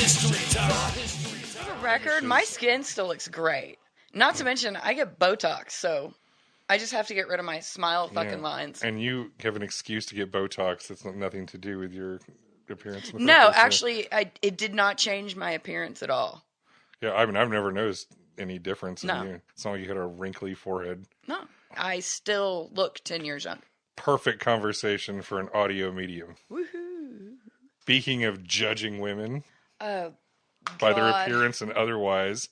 For the record, my skin still looks great. Not to mention, I get Botox, so I just have to get rid of my smile fucking lines. And you have an excuse to get Botox that's nothing to do with your appearance. No, actually, it did not change my appearance at all. Yeah, I mean, I've never noticed any difference in No. you. It's not like you had a wrinkly forehead. No, I still look 10 years younger. Perfect conversation for an audio medium. Woohoo! Speaking of judging women Oh, by their God. appearance and otherwise,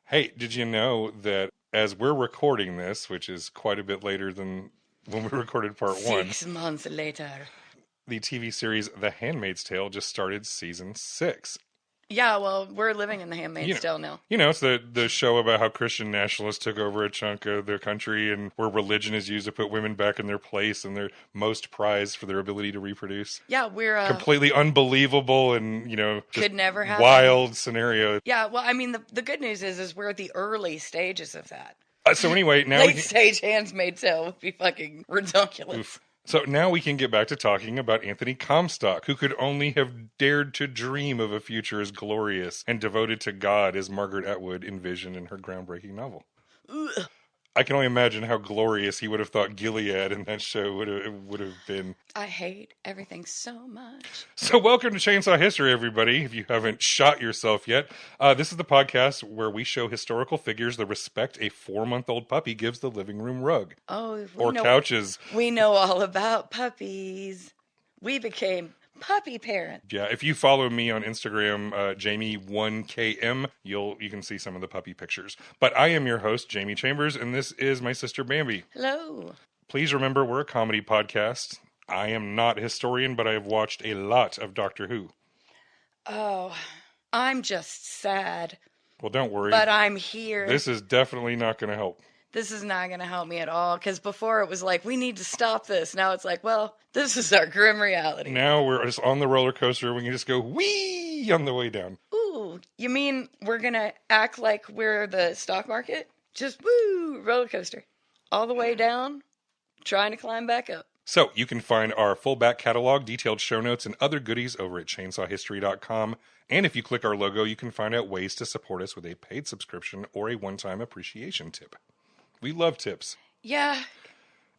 hey, did you know that as we're recording this, which is quite a bit later than when we recorded part 1, 6 months later. the TV series The Handmaid's Tale just started season 6. Yeah, well, we're living in the Handmaid's Tale now. You know, it's the show about how Christian nationalists took over a chunk of their country and where religion is used to put women back in their place and they're most prized for their ability to reproduce. Yeah, we're... completely unbelievable and, just could never happen. Wild scenario. Yeah, well, I mean, the good news is we're at the early stages of that. So anyway, now Late stage Handmaid's Tale would be fucking ridiculous. Oof. So now we can get back to talking about Anthony Comstock, who could only have dared to dream of a future as glorious and devoted to God as Margaret Atwood envisioned in her groundbreaking novel. Ugh. I can only imagine how glorious he would have thought Gilead in that show would have been. I hate everything so much. So welcome to Chainsaw History, everybody. If you haven't shot yourself yet, this is the podcast where we show historical figures the respect a 4-month-old puppy gives the living room rug. Oh, Couches. We know all about puppies. We became puppy parents. Yeah, if you follow me on Instagram, Jamie1KM, you can see some of the puppy pictures. But I am your host, Jamie Chambers, and this is my sister Bambi. Hello. Please remember, we're a comedy podcast. I am not a historian, but I have watched a lot of Doctor Who. Oh, I'm just sad. Well, don't worry. But I'm here. This is definitely not going to help. This is not going to help me at all, because before it was like, we need to stop this. Now it's like, well, this is our grim reality. Now we're just on the roller coaster. We can just go whee on the way down. Ooh, you mean we're going to act like we're the stock market? Just woo, roller coaster. All the way down, trying to climb back up. So you can find our full back catalog, detailed show notes, and other goodies over at chainsawhistory.com. And if you click our logo, you can find out ways to support us with a paid subscription or a one-time appreciation tip. We love tips. Yeah.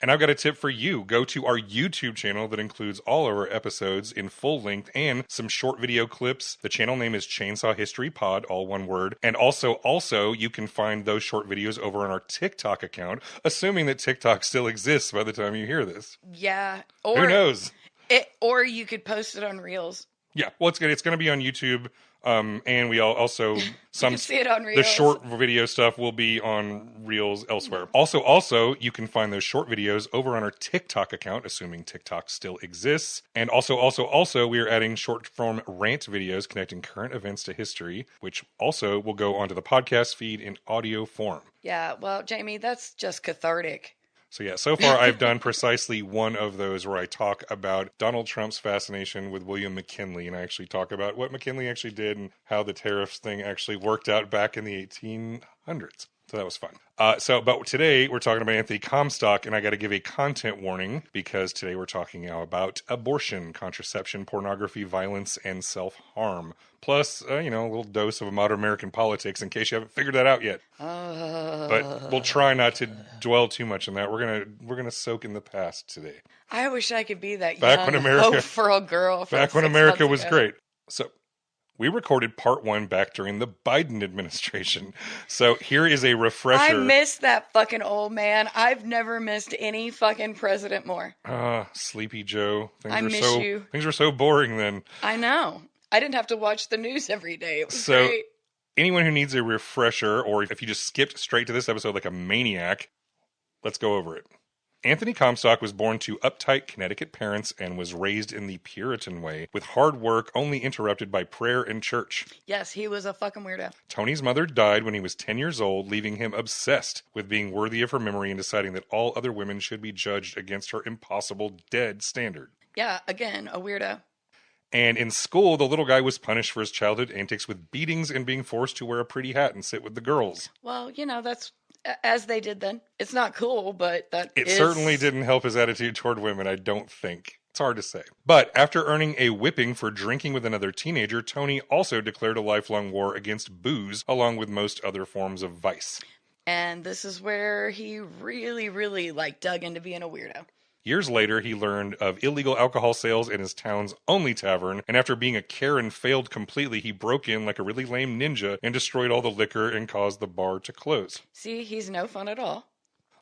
And I've got a tip for you. Go to our YouTube channel that includes all of our episodes in full length and some short video clips. The channel name is Chainsaw History Pod, all one word. And also, you can find those short videos over on our TikTok account, assuming that TikTok still exists by the time you hear this. Yeah. Who knows? Or you could post it on Reels. Yeah, well, it's good. It's going to be on YouTube, and we also you can see it on Reels. The short video stuff will be on Reels elsewhere. Also, you can find those short videos over on our TikTok account, assuming TikTok still exists. And also, we are adding short form rant videos connecting current events to history, which also will go onto the podcast feed in audio form. Yeah, well, Jamie, that's just cathartic. So yeah, so far I've done precisely one of those where I talk about Donald Trump's fascination with William McKinley, and I actually talk about what McKinley actually did and how the tariffs thing actually worked out back in the 1800s. So that was fun. But today we're talking about Anthony Comstock, and I got to give a content warning because today we're talking now about abortion, contraception, pornography, violence, and self-harm. Plus, a little dose of modern American politics in case you haven't figured that out yet. But we'll try not to dwell too much on that. We're gonna soak in the past today. I wish I could be that back when America, hopeful girl. Back when America was great. So we recorded part 1 back during the Biden administration. So here is a refresher. I miss that fucking old man. I've never missed any fucking president more. Sleepy Joe. I miss you. Things were so boring then. I know. I didn't have to watch the news every day. It was great. Anyone who needs a refresher, or if you just skipped straight to this episode like a maniac, let's go over it. Anthony Comstock was born to uptight Connecticut parents and was raised in the Puritan way, with hard work only interrupted by prayer and church. Yes, he was a fucking weirdo. Tony's mother died when he was 10 years old, leaving him obsessed with being worthy of her memory and deciding that all other women should be judged against her impossible dead standard. Yeah, again, a weirdo. And in school, the little guy was punished for his childhood antics with beatings and being forced to wear a pretty hat and sit with the girls. Well, that's as they did then. It's not cool, but it certainly didn't help his attitude toward women, I don't think. It's hard to say. But after earning a whipping for drinking with another teenager, Tony also declared a lifelong war against booze, along with most other forms of vice. And this is where he really, really, dug into being a weirdo. Years later, he learned of illegal alcohol sales in his town's only tavern, and after being a Karen failed completely, he broke in like a really lame ninja and destroyed all the liquor and caused the bar to close. See, he's no fun at all.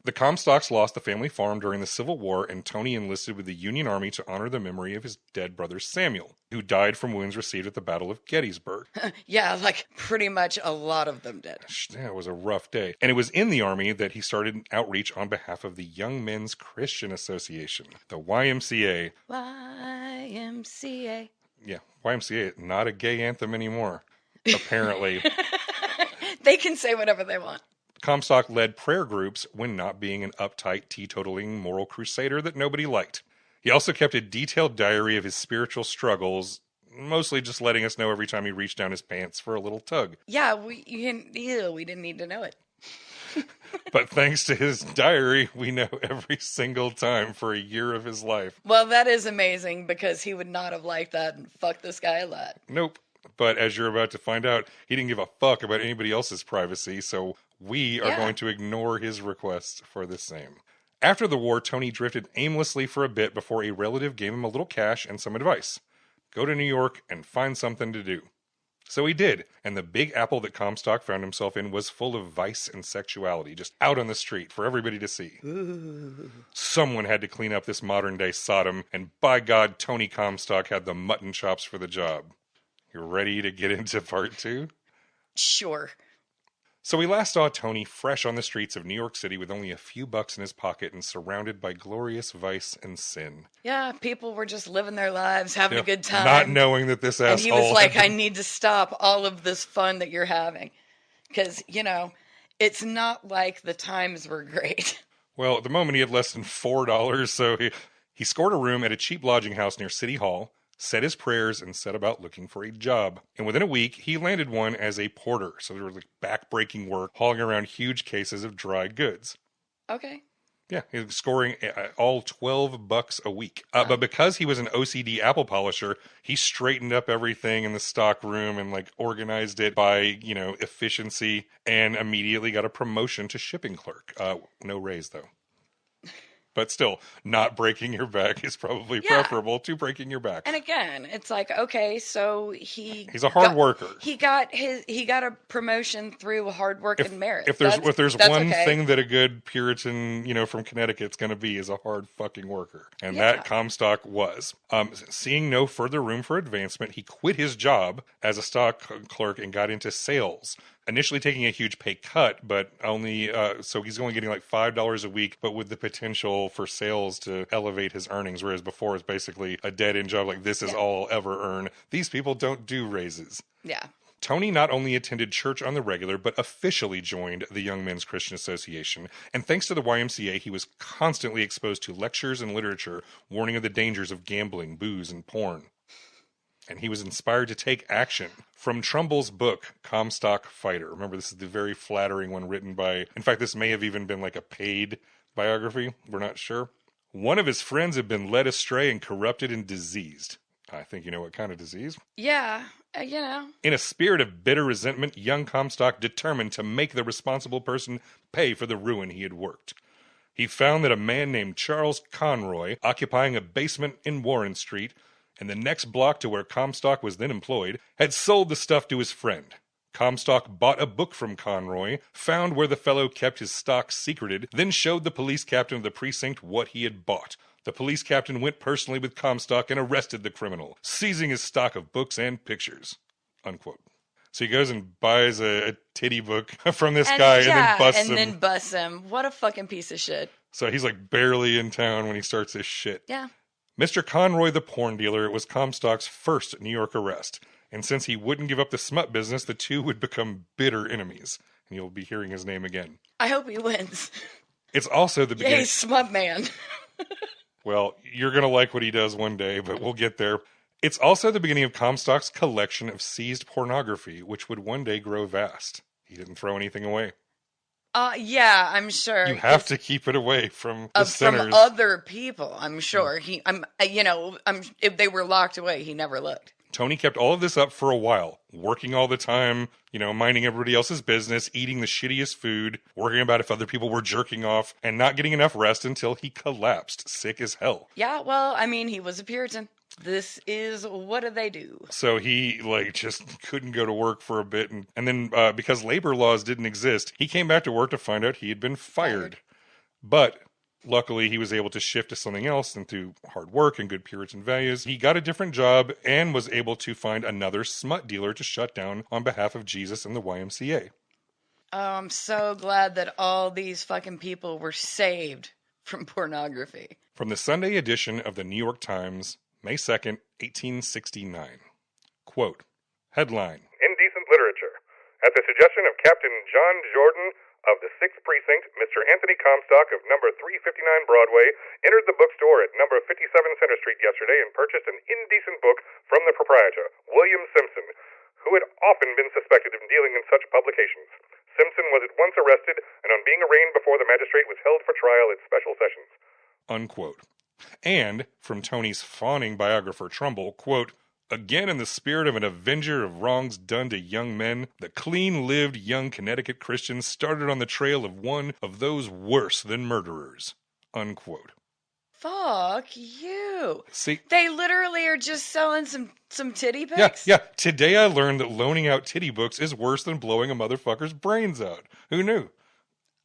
The Comstocks lost the family farm during the Civil War, and Tony enlisted with the Union Army to honor the memory of his dead brother Samuel, who died from wounds received at the Battle of Gettysburg. Yeah, pretty much a lot of them did. Yeah, it was a rough day. And it was in the Army that he started an outreach on behalf of the Young Men's Christian Association, the YMCA. YMCA. Yeah, YMCA, not a gay anthem anymore, apparently. They can say whatever they want. Comstock led prayer groups when not being an uptight, teetotaling moral crusader that nobody liked. He also kept a detailed diary of his spiritual struggles, mostly just letting us know every time he reached down his pants for a little tug. Yeah, we didn't need to know it. But thanks to his diary, we know every single time for a year of his life. Well, that is amazing, because he would not have liked that and fucked this guy a lot. Nope. But as you're about to find out, he didn't give a fuck about anybody else's privacy, so we are going to ignore his request for the same. After the war, Tony drifted aimlessly for a bit before a relative gave him a little cash and some advice. Go to New York and find something to do. So he did, and the Big Apple that Comstock found himself in was full of vice and sexuality, just out on the street for everybody to see. Ooh. Someone had to clean up this modern-day Sodom, and by God, Tony Comstock had the mutton chops for the job. You ready to get into part 2? Sure. So we last saw Tony fresh on the streets of New York City with only a few bucks in his pocket and surrounded by glorious vice and sin. Yeah, people were just living their lives, having a good time. Not knowing that this asshole... And he was like, I need to stop all of this fun that you're having. Because, it's not like the times were great. Well, at the moment he had less than $4, so he scored a room at a cheap lodging house near City Hall, said his prayers, and set about looking for a job. And within a week, he landed one as a porter. So there was back-breaking work, hauling around huge cases of dry goods. Okay. Yeah, he was scoring all $12 a week. But because he was an OCD apple polisher, he straightened up everything in the stock room and organized it by, efficiency, and immediately got a promotion to shipping clerk. No raise, though. But still, not breaking your back is probably preferable to breaking your back. And again, it's okay, so he's a hard worker. He got a promotion through hard work and merit. If there's one thing that a good Puritan, from Connecticut's going to be, is a hard fucking worker, and that Comstock was. Seeing no further room for advancement, he quit his job as a stock clerk and got into sales. Initially taking a huge pay cut, but only so he's only getting $5 a week, but with the potential for sales to elevate his earnings, whereas before it's basically a dead-end job, this is all I'll ever earn. These people don't do raises. Yeah. Tony not only attended church on the regular, but officially joined the Young Men's Christian Association, and thanks to the YMCA, he was constantly exposed to lectures and literature warning of the dangers of gambling, booze, and porn. And he was inspired to take action. From Trumbull's book, Comstock Fighter. Remember, this is the very flattering one written by... In fact, this may have even been a paid biography. We're not sure. One of his friends had been led astray and corrupted and diseased. I think you know what kind of disease. Yeah, In a spirit of bitter resentment, young Comstock determined to make the responsible person pay for the ruin he had worked. He found that a man named Charles Conroy, occupying a basement in Warren Street, and the next block to where Comstock was then employed, had sold the stuff to his friend. Comstock bought a book from Conroy, found where the fellow kept his stock secreted, then showed the police captain of the precinct what he had bought. The police captain went personally with Comstock and arrested the criminal, seizing his stock of books and pictures. Unquote. So he goes and buys a titty book from this guy and then busts him. What a fucking piece of shit. So he's barely in town when he starts this shit. Yeah. Mr. Conroy, the porn dealer, was Comstock's first New York arrest, and since he wouldn't give up the smut business, the two would become bitter enemies, and you'll be hearing his name again. I hope he wins. It's also the beginning... Yay, smut man. Well, you're going to like what he does one day, but we'll get there. It's also the beginning of Comstock's collection of seized pornography, which would one day grow vast. He didn't throw anything away. Yeah, I'm sure. You have to keep it away from the From sinners. other people, I'm sure. If they were locked away, he never looked. Tony kept all of this up for a while, working all the time, minding everybody else's business, eating the shittiest food, worrying about if other people were jerking off, and not getting enough rest until he collapsed, sick as hell. Yeah, well, I mean, he was a Puritan. This is, what do they do? So he, just couldn't go to work for a bit. And then, because labor laws didn't exist, he came back to work to find out he had been fired. But luckily, he was able to shift to something else, and through hard work and good Puritan values, he got a different job and was able to find another smut dealer to shut down on behalf of Jesus and the YMCA. Oh, I'm so glad that all these fucking people were saved from pornography. From the Sunday edition of the New York Times, May 2nd, 1869. Quote, headline, Indecent Literature. At the suggestion of Captain John Jordan of the 6th Precinct, Mr. Anthony Comstock of number 359 Broadway entered the bookstore at number 57 Center Street yesterday and purchased an indecent book from the proprietor, William Simpson, who had often been suspected of dealing in such publications. Simpson was at once arrested and on being arraigned before the magistrate was held for trial at special sessions. Unquote. And, from Tony's fawning biographer Trumbull, quote, again in the spirit of an avenger of wrongs done to young men, the clean-lived young Connecticut Christians started on the trail of one of those worse than murderers. Unquote. Fuck you. See, they literally are just selling some titty pics? Yeah. Today I learned that loaning out titty books is worse than blowing a motherfucker's brains out. Who knew?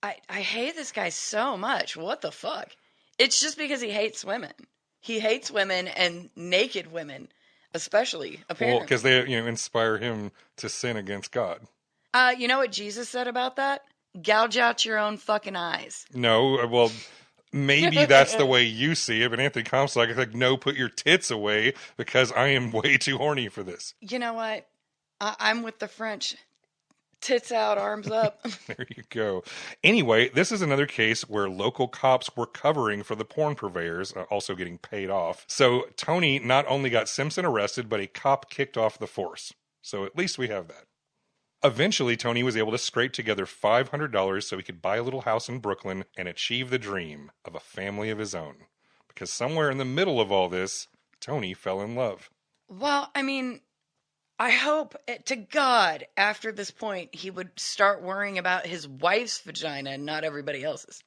I hate this guy so much. What the fuck? It's just because he hates women. He hates women and naked women, especially, apparently. Well, because they, inspire him to sin against God. You know what Jesus said about that? Gouge out your own fucking eyes. No, well, maybe that's the way you see it, but Anthony Comstock is like, no, put your tits away because I am way too horny for this. You know what? I'm with the French. Tits out, arms up. There you go. Anyway, this is another case where local cops were covering for the porn purveyors, also getting paid off. So Tony not only got Simpson arrested, but a cop kicked off the force. So at least we have that. Eventually, Tony was able to scrape together $500 so he could buy a little house in Brooklyn and achieve the dream of a family of his own. Because somewhere in the middle of all this, Tony fell in love. Well, I mean, I hope to God after this point he would start worrying about his wife's vagina and not everybody else's.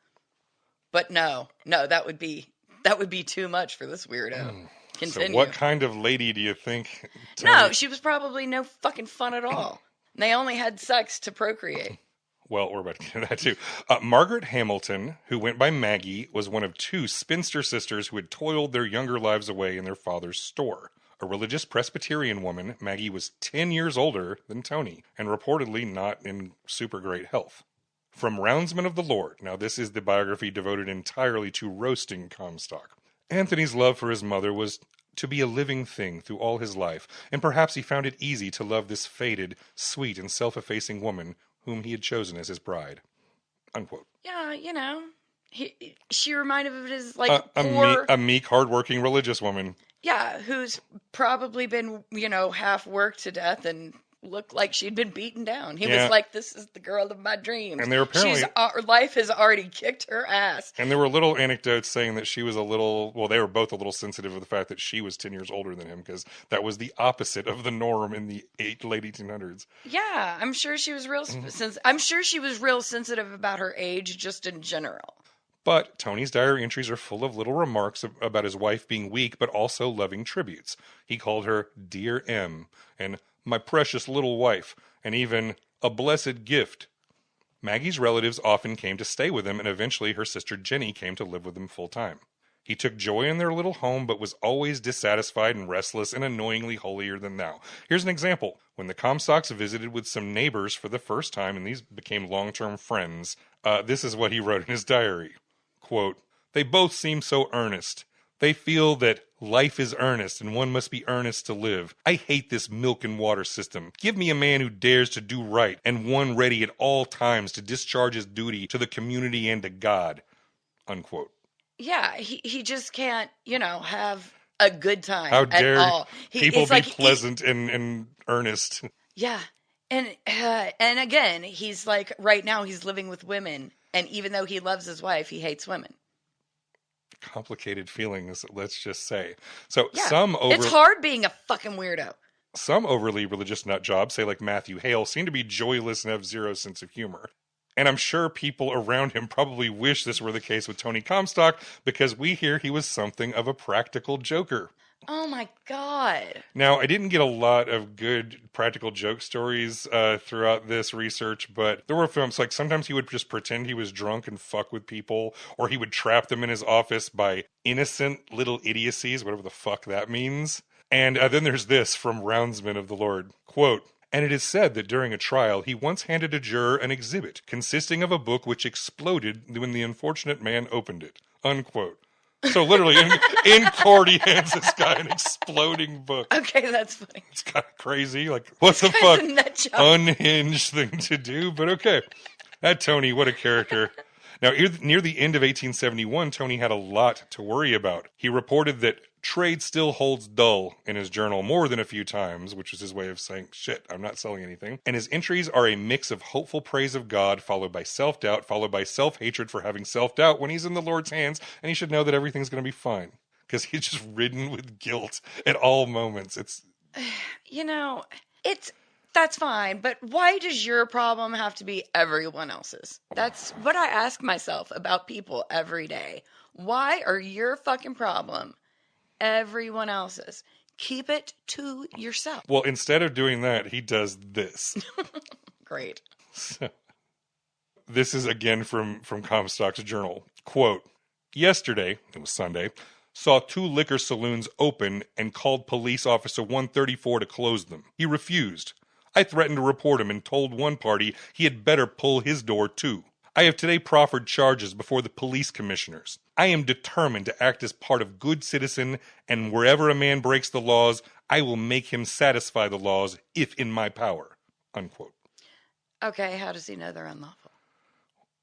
But no, that would be too much for this weirdo. Continue. So what kind of lady do you think? No, she was probably no fucking fun at all. They only had sex to procreate. Well, we're about to get to that too. Margaret Hamilton, who went by Maggie, was one of two spinster sisters who had toiled their younger lives away in their father's store. A religious Presbyterian woman, Maggie was 10 years older than Tony, and reportedly not in super great health. From Roundsman of the Lord, now this is the biography devoted entirely to roasting Comstock. Anthony's love for his mother was to be a living thing through all his life, and perhaps he found it easy to love this faded, sweet, and self-effacing woman whom he had chosen as his bride. Unquote. Yeah, she reminded him of his, a meek, hardworking religious woman. Yeah, who's probably been, half worked to death and looked like she'd been beaten down. He was like, this is the girl of my dreams. And they were apparently... life has already kicked her ass. And there were little anecdotes saying that she was they were both a little sensitive of the fact that she was 10 years older than him, because that was the opposite of the norm in the late 1800s. Yeah, I'm sure she was real sensitive about her age just in general. But Tony's diary entries are full of little remarks about his wife being weak, but also loving tributes. He called her Dear M, and my precious little wife, and even a blessed gift. Maggie's relatives often came to stay with him, and eventually her sister Jenny came to live with him full time. He took joy in their little home, but was always dissatisfied and restless and annoyingly holier than thou. Here's an example. When the Comstocks visited with some neighbors for the first time, and these became long-term friends, this is what he wrote in his diary. Quote, they both seem so earnest. They feel that life is earnest and one must be earnest to live. I hate this milk and water system. Give me a man who dares to do right and one ready at all times to discharge his duty to the community and to God. Unquote. Yeah, he just can't, have a good time How dare at all. people be pleasant and earnest. Yeah. And again, he's like, right now he's living with women, and even though he loves his wife, he hates women. Complicated feelings, let's just say. So Yeah, it's hard being a fucking weirdo. Some overly religious nut jobs, say like Matthew Hale, seem to be joyless and have zero sense of humor. And I'm sure people around him probably wish this were the case with Tony Comstock, because we hear he was something of a practical joker. Oh my God. Now, I didn't get a lot of good practical joke stories throughout this research, but there were films like sometimes he would just pretend he was drunk and fuck with people, or he would trap them in his office by innocent little idiocies, whatever the fuck that means. And then there's this from Roundsman of the Lord, quote, "And it is said that during a trial he once handed a juror an exhibit consisting of a book which exploded when the unfortunate man opened it," unquote. So literally, in court, he hands this guy an exploding book. Okay, that's funny. It's kind of crazy. Like, what the fuck? Unhinged thing to do, but okay. That Tony, what a character. Now, near the end of 1871, Tony had a lot to worry about. He reported that trade still holds dull in his journal more than a few times, which was his way of saying, shit, I'm not selling anything. And his entries are a mix of hopeful praise of God, followed by self-doubt, followed by self-hatred for having self-doubt when he's in the Lord's hands, and he should know that everything's going to be fine. Because he's just ridden with guilt at all moments. It's... You know, that's fine, but why does your problem have to be everyone else's? That's what I ask myself about people every day. Why are your fucking problem everyone else's? Keep it to yourself. Well, instead of doing that, he does this. Great. So, this is again from Comstock's journal. Quote, "Yesterday," it was Sunday, "saw 2 liquor saloons open and called police officer 134 to close them. He refused. I threatened to report him and told one party he had better pull his door too. I have today proffered charges before the police commissioners. I am determined to act as part of good citizen, and wherever a man breaks the laws, I will make him satisfy the laws if in my power." Unquote. Okay, how does he know they're unlawful?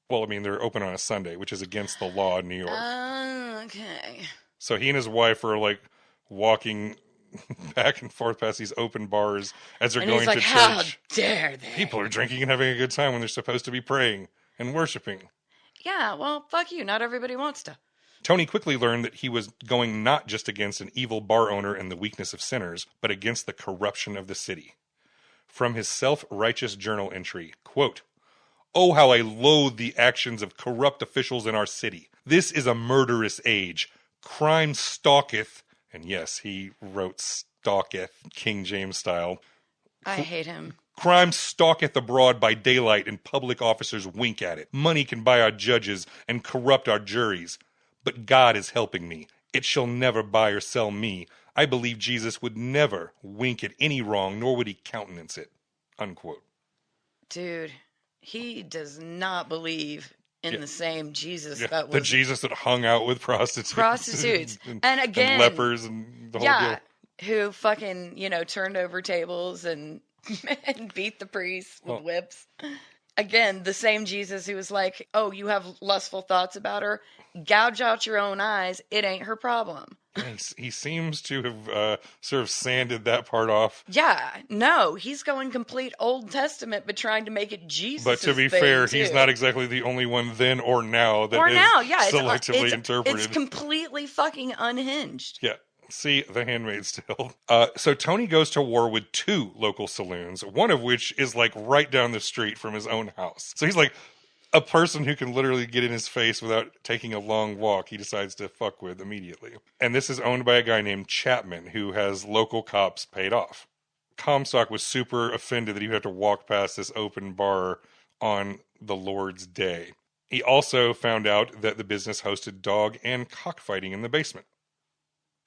Well, I mean, they're open on a Sunday, which is against the law in New York. Okay. So he and his wife are like walking back and forth past these open bars as they're going to church. How dare they? People are drinking and having a good time when they're supposed to be praying and worshiping. Yeah, well, fuck you. Not everybody wants to. Tony quickly learned that he was going not just against an evil bar owner and the weakness of sinners, but against the corruption of the city. From his self-righteous journal entry, quote, "Oh, how I loathe the actions of corrupt officials in our city. This is a murderous age. Crime stalketh," and yes, he wrote stalketh, King James style. I hate him. "Crime stalketh abroad by daylight, and public officers wink at it. Money can buy our judges and corrupt our juries. But God is helping me. It shall never buy or sell me. I believe Jesus would never wink at any wrong, nor would he countenance it." Unquote. Dude, he does not believe in the same Jesus that was... The Jesus that hung out with prostitutes. and again... And lepers and the whole deal. Who fucking, turned over tables and, and beat the priests with whips. Again, the same Jesus who was like, "Oh, you have lustful thoughts about her? Gouge out your own eyes. It ain't her problem." He seems to have sort of sanded that part off. Yeah, no, he's going complete Old Testament, but trying to make it Jesus. But to be fair, he's not exactly the only one then or now that is selectively interpreted. It's completely fucking unhinged. Yeah. See, The Handmaid's Tale. So Tony goes to war with 2 local saloons, one of which is like right down the street from his own house. So he's like a person who can literally get in his face without taking a long walk. He decides to fuck with immediately. And this is owned by a guy named Chapman, who has local cops paid off. Comstock was super offended that he had to walk past this open bar on the Lord's Day. He also found out that the business hosted dog and cockfighting in the basement.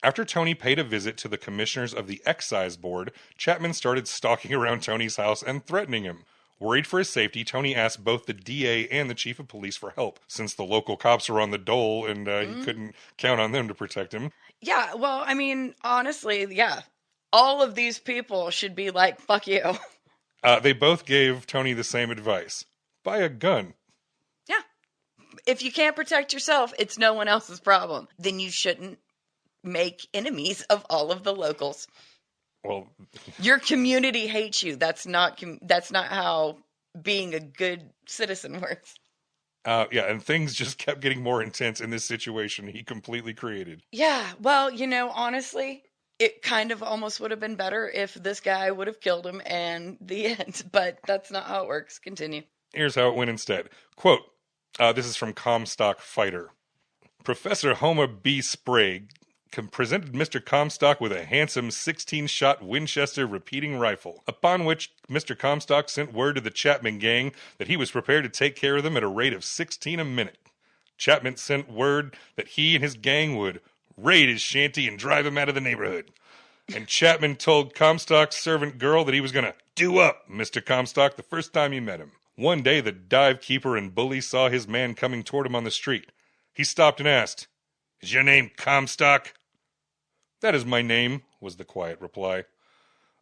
After Tony paid a visit to the commissioners of the excise board, Chapman started stalking around Tony's house and threatening him. Worried for his safety, Tony asked both the DA and the chief of police for help, since the local cops were on the dole and he couldn't count on them to protect him. Yeah, well, I mean, honestly, yeah. All of these people should be like, fuck you. They both gave Tony the same advice. Buy a gun. Yeah. If you can't protect yourself, it's no one else's problem. Then you shouldn't make enemies of all of the locals. Well, Your community hates you. That's not how being a good citizen works. yeah, and things just kept getting more intense in this situation he completely created. Yeah, well, honestly, it kind of almost would have been better if this guy would have killed him and the end, but that's not how it works. Continue. Here's how it went instead. Quote, this is from Comstock Fighter. Professor Homer B. Sprague presented Mr. Comstock with a handsome 16-shot Winchester repeating rifle, upon which Mr. Comstock sent word to the Chapman gang that he was prepared to take care of them at a rate of 16 a minute. Chapman sent word that he and his gang would raid his shanty and drive him out of the neighborhood. And Chapman told Comstock's servant girl that he was going to do up Mr. Comstock the first time he met him. One day the dive keeper and bully saw his man coming toward him on the street. He stopped and asked, "Is your name Comstock?" "That is my name," was the quiet reply.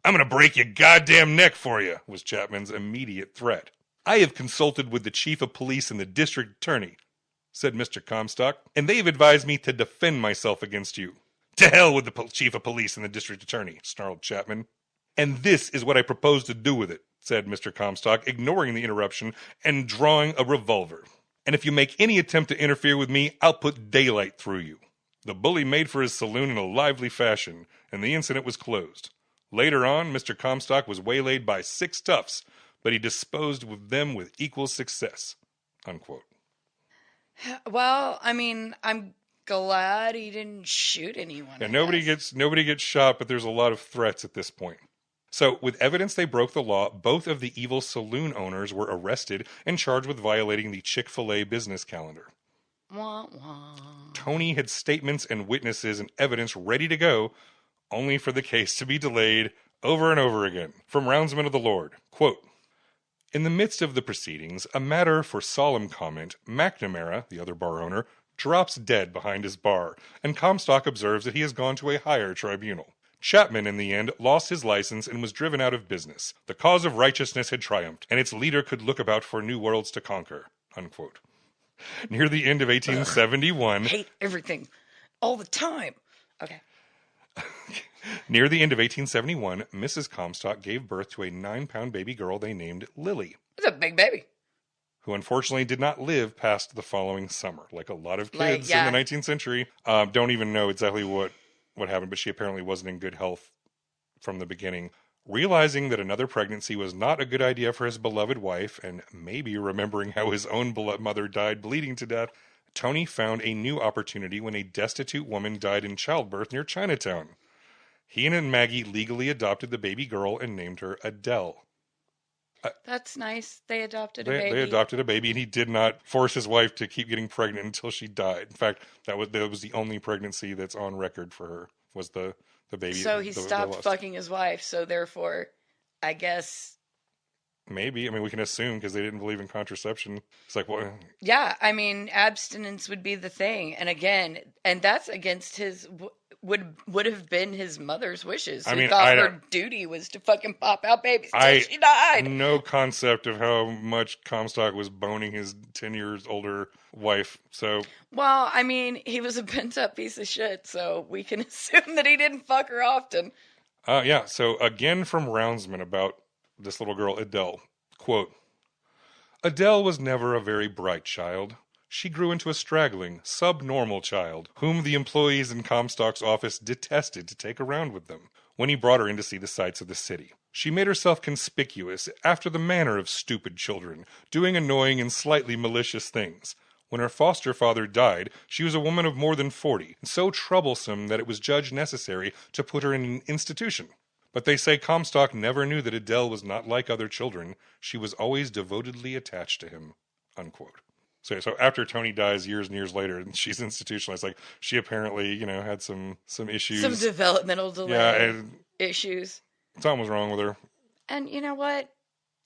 "I'm going to break your goddamn neck for you," was Chapman's immediate threat. "I have consulted with the chief of police and the district attorney," said Mr. Comstock, "and they have advised me to defend myself against you." "To hell with the chief of police and the district attorney," snarled Chapman. "And this is what I propose to do with it," said Mr. Comstock, ignoring the interruption and drawing a revolver. "And if you make any attempt to interfere with me, I'll put daylight through you." The bully made for his saloon in a lively fashion, and the incident was closed. Later on, Mr. Comstock was waylaid by 6 toughs, but he disposed of them with equal success. Unquote. Well, I mean, I'm glad he didn't shoot anyone. Yeah, nobody gets shot, but there's a lot of threats at this point. So, with evidence they broke the law, both of the evil saloon owners were arrested and charged with violating the Chick-fil-A business calendar. Wah, wah. Tony had statements and witnesses and evidence ready to go, only for the case to be delayed over and over again. From Roundsman of the Lord, quote, "In the midst of the proceedings, a matter for solemn comment, McNamara, the other bar owner, drops dead behind his bar, and Comstock observes that he has gone to a higher tribunal. Chapman, in the end, lost his license and was driven out of business. The cause of righteousness had triumphed, and its leader could look about for new worlds to conquer." Unquote. Near the end of 1871... hate everything. All the time. Okay. Near the end of 1871, Mrs. Comstock gave birth to a 9-pound baby girl they named Lily, It's a big baby. who unfortunately did not live past the following summer. Like a lot of kids in the 19th century, don't even know exactly what happened, but she apparently wasn't in good health from the beginning. Realizing that another pregnancy was not a good idea for his beloved wife, and maybe remembering how his own beloved mother died bleeding to death, Tony found a new opportunity when a destitute woman died in childbirth near Chinatown. He and Maggie legally adopted the baby girl and named her Adele. That's nice. They adopted a baby. They adopted a baby, and he did not force his wife to keep getting pregnant until she died. In fact, that was the only pregnancy that's on record for her, was the baby. So he stopped fucking his wife, so therefore, I guess... Maybe. I mean, we can assume because they didn't believe in contraception. It's like, well... Yeah, I mean, abstinence would be the thing. And again, and that's against his... Would have been his mother's wishes. Who thought her duty was to fucking pop out babies till she died. No concept of how much Comstock was boning his 10 years older wife. So, well, I mean, he was a bent up piece of shit, so we can assume that he didn't fuck her often. Yeah. So again from Roundsman about this little girl Adele. Quote, "Adele was never a very bright child. She grew into a straggling, subnormal child, whom the employees in Comstock's office detested to take around with them when he brought her in to see the sights of the city. She made herself conspicuous after the manner of stupid children, doing annoying and slightly malicious things. When her foster father died, she was a woman of more than 40, and so troublesome that it was judged necessary to put her in an institution. But they say Comstock never knew that Adele was not like other children. She was always devotedly attached to him." Unquote. So after Tony dies years and years later, and she's institutionalized, like she apparently, had some issues, some developmental delay issues. Something was wrong with her. And you know what?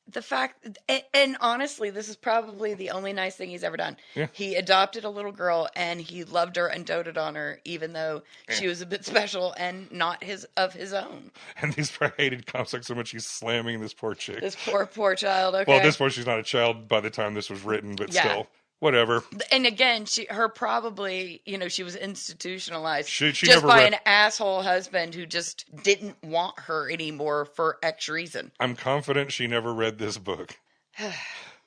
The fact, and honestly, this is probably the only nice thing he's ever done. Yeah. He adopted a little girl, and he loved her and doted on her, even though she was a bit special and not of his own. And he's probably hated Comstock so much he's slamming this poor chick. This poor child. Okay. Well, at this point, she's not a child by the time this was written, but still. Whatever. And again, her probably, she was institutionalized She just never by read- an asshole husband who just didn't want her anymore for X reason. I'm confident she never read this book.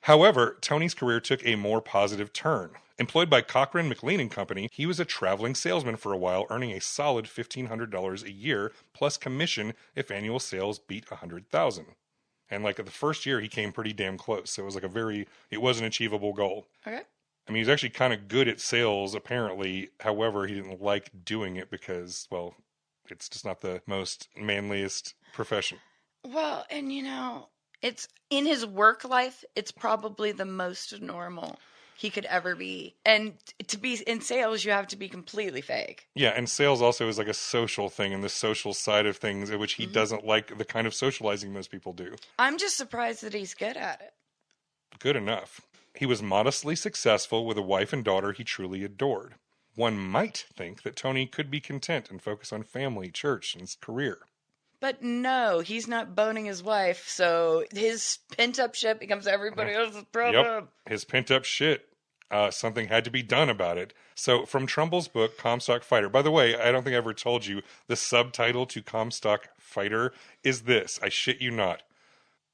However, Tony's career took a more positive turn. Employed by Cochran, McLean and Company, he was a traveling salesman for a while, earning a solid $1,500 a year, plus commission if annual sales beat $100,000. And like the first year, he came pretty damn close. So it was it was an achievable goal. Okay. I mean, he was actually kind of good at sales, apparently. However, he didn't like doing it because, well, it's just not the most manliest profession. Well, and it's in his work life, it's probably the most normal he could ever be. And to be in sales, you have to be completely fake. Yeah, and sales also is like a social thing, and the social side of things, in which he doesn't like the kind of socializing most people do. I'm just surprised that he's good at it. Good enough. He was modestly successful with a wife and daughter he truly adored. One might think that Tony could be content and focus on family, church, and his career. But no, he's not boning his wife, so his pent-up shit becomes everybody else's problem. Yep, his pent-up shit. Something had to be done about it. So, from Trumbull's book, Comstock Fighter. By the way, I don't think I ever told you, the subtitle to Comstock Fighter is this, I shit you not.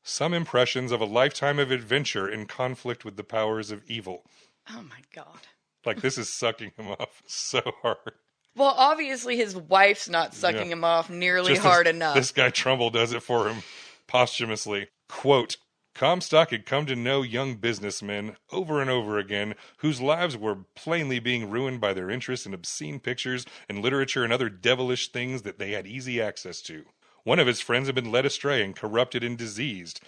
Some impressions of a lifetime of adventure in conflict with the powers of evil. Oh my God. Like, this is sucking him off so hard. Well, obviously his wife's not sucking him off nearly hard enough. This guy Trumbull does it for him posthumously. Quote, Comstock had come to know young businessmen over and over again whose lives were plainly being ruined by their interest in obscene pictures and literature and other devilish things that they had easy access to. One of his friends had been led astray and corrupted and diseased.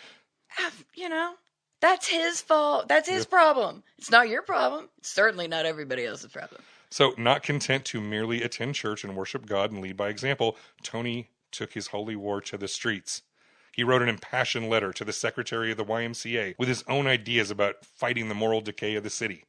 That's his fault. That's his problem. It's not your problem. It's certainly not everybody else's problem. So, not content to merely attend church and worship God and lead by example, Tony took his holy war to the streets. He wrote an impassioned letter to the secretary of the YMCA with his own ideas about fighting the moral decay of the city.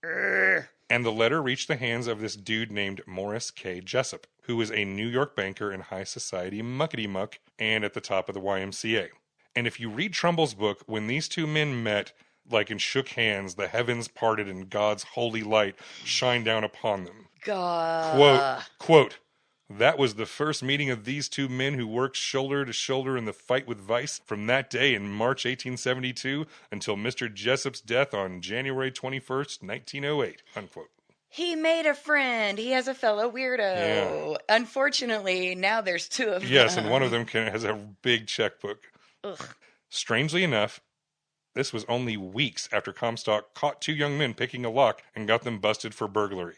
And the letter reached the hands of this dude named Morris K. Jessup, who was a New York banker and high society muckety-muck and at the top of the YMCA. And if you read Trumbull's book, when these two men met, and shook hands, the heavens parted and God's holy light shined down upon them. God. Quote, that was the first meeting of these two men who worked shoulder to shoulder in the fight with vice from that day in March 1872 until Mr. Jessup's death on January 21st, 1908, unquote. He made a friend. He has a fellow weirdo. Yeah. Unfortunately, now there's two of them. Yes, and one of them has a big checkbook. Ugh. Strangely enough, this was only weeks after Comstock caught two young men picking a lock and got them busted for burglary.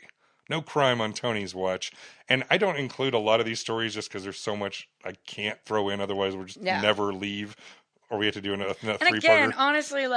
No crime on Tony's watch. And I don't include a lot of these stories just because there's so much I can't throw in. Otherwise, we'll just never leave. Or we have to do a three-parter. And again, honestly,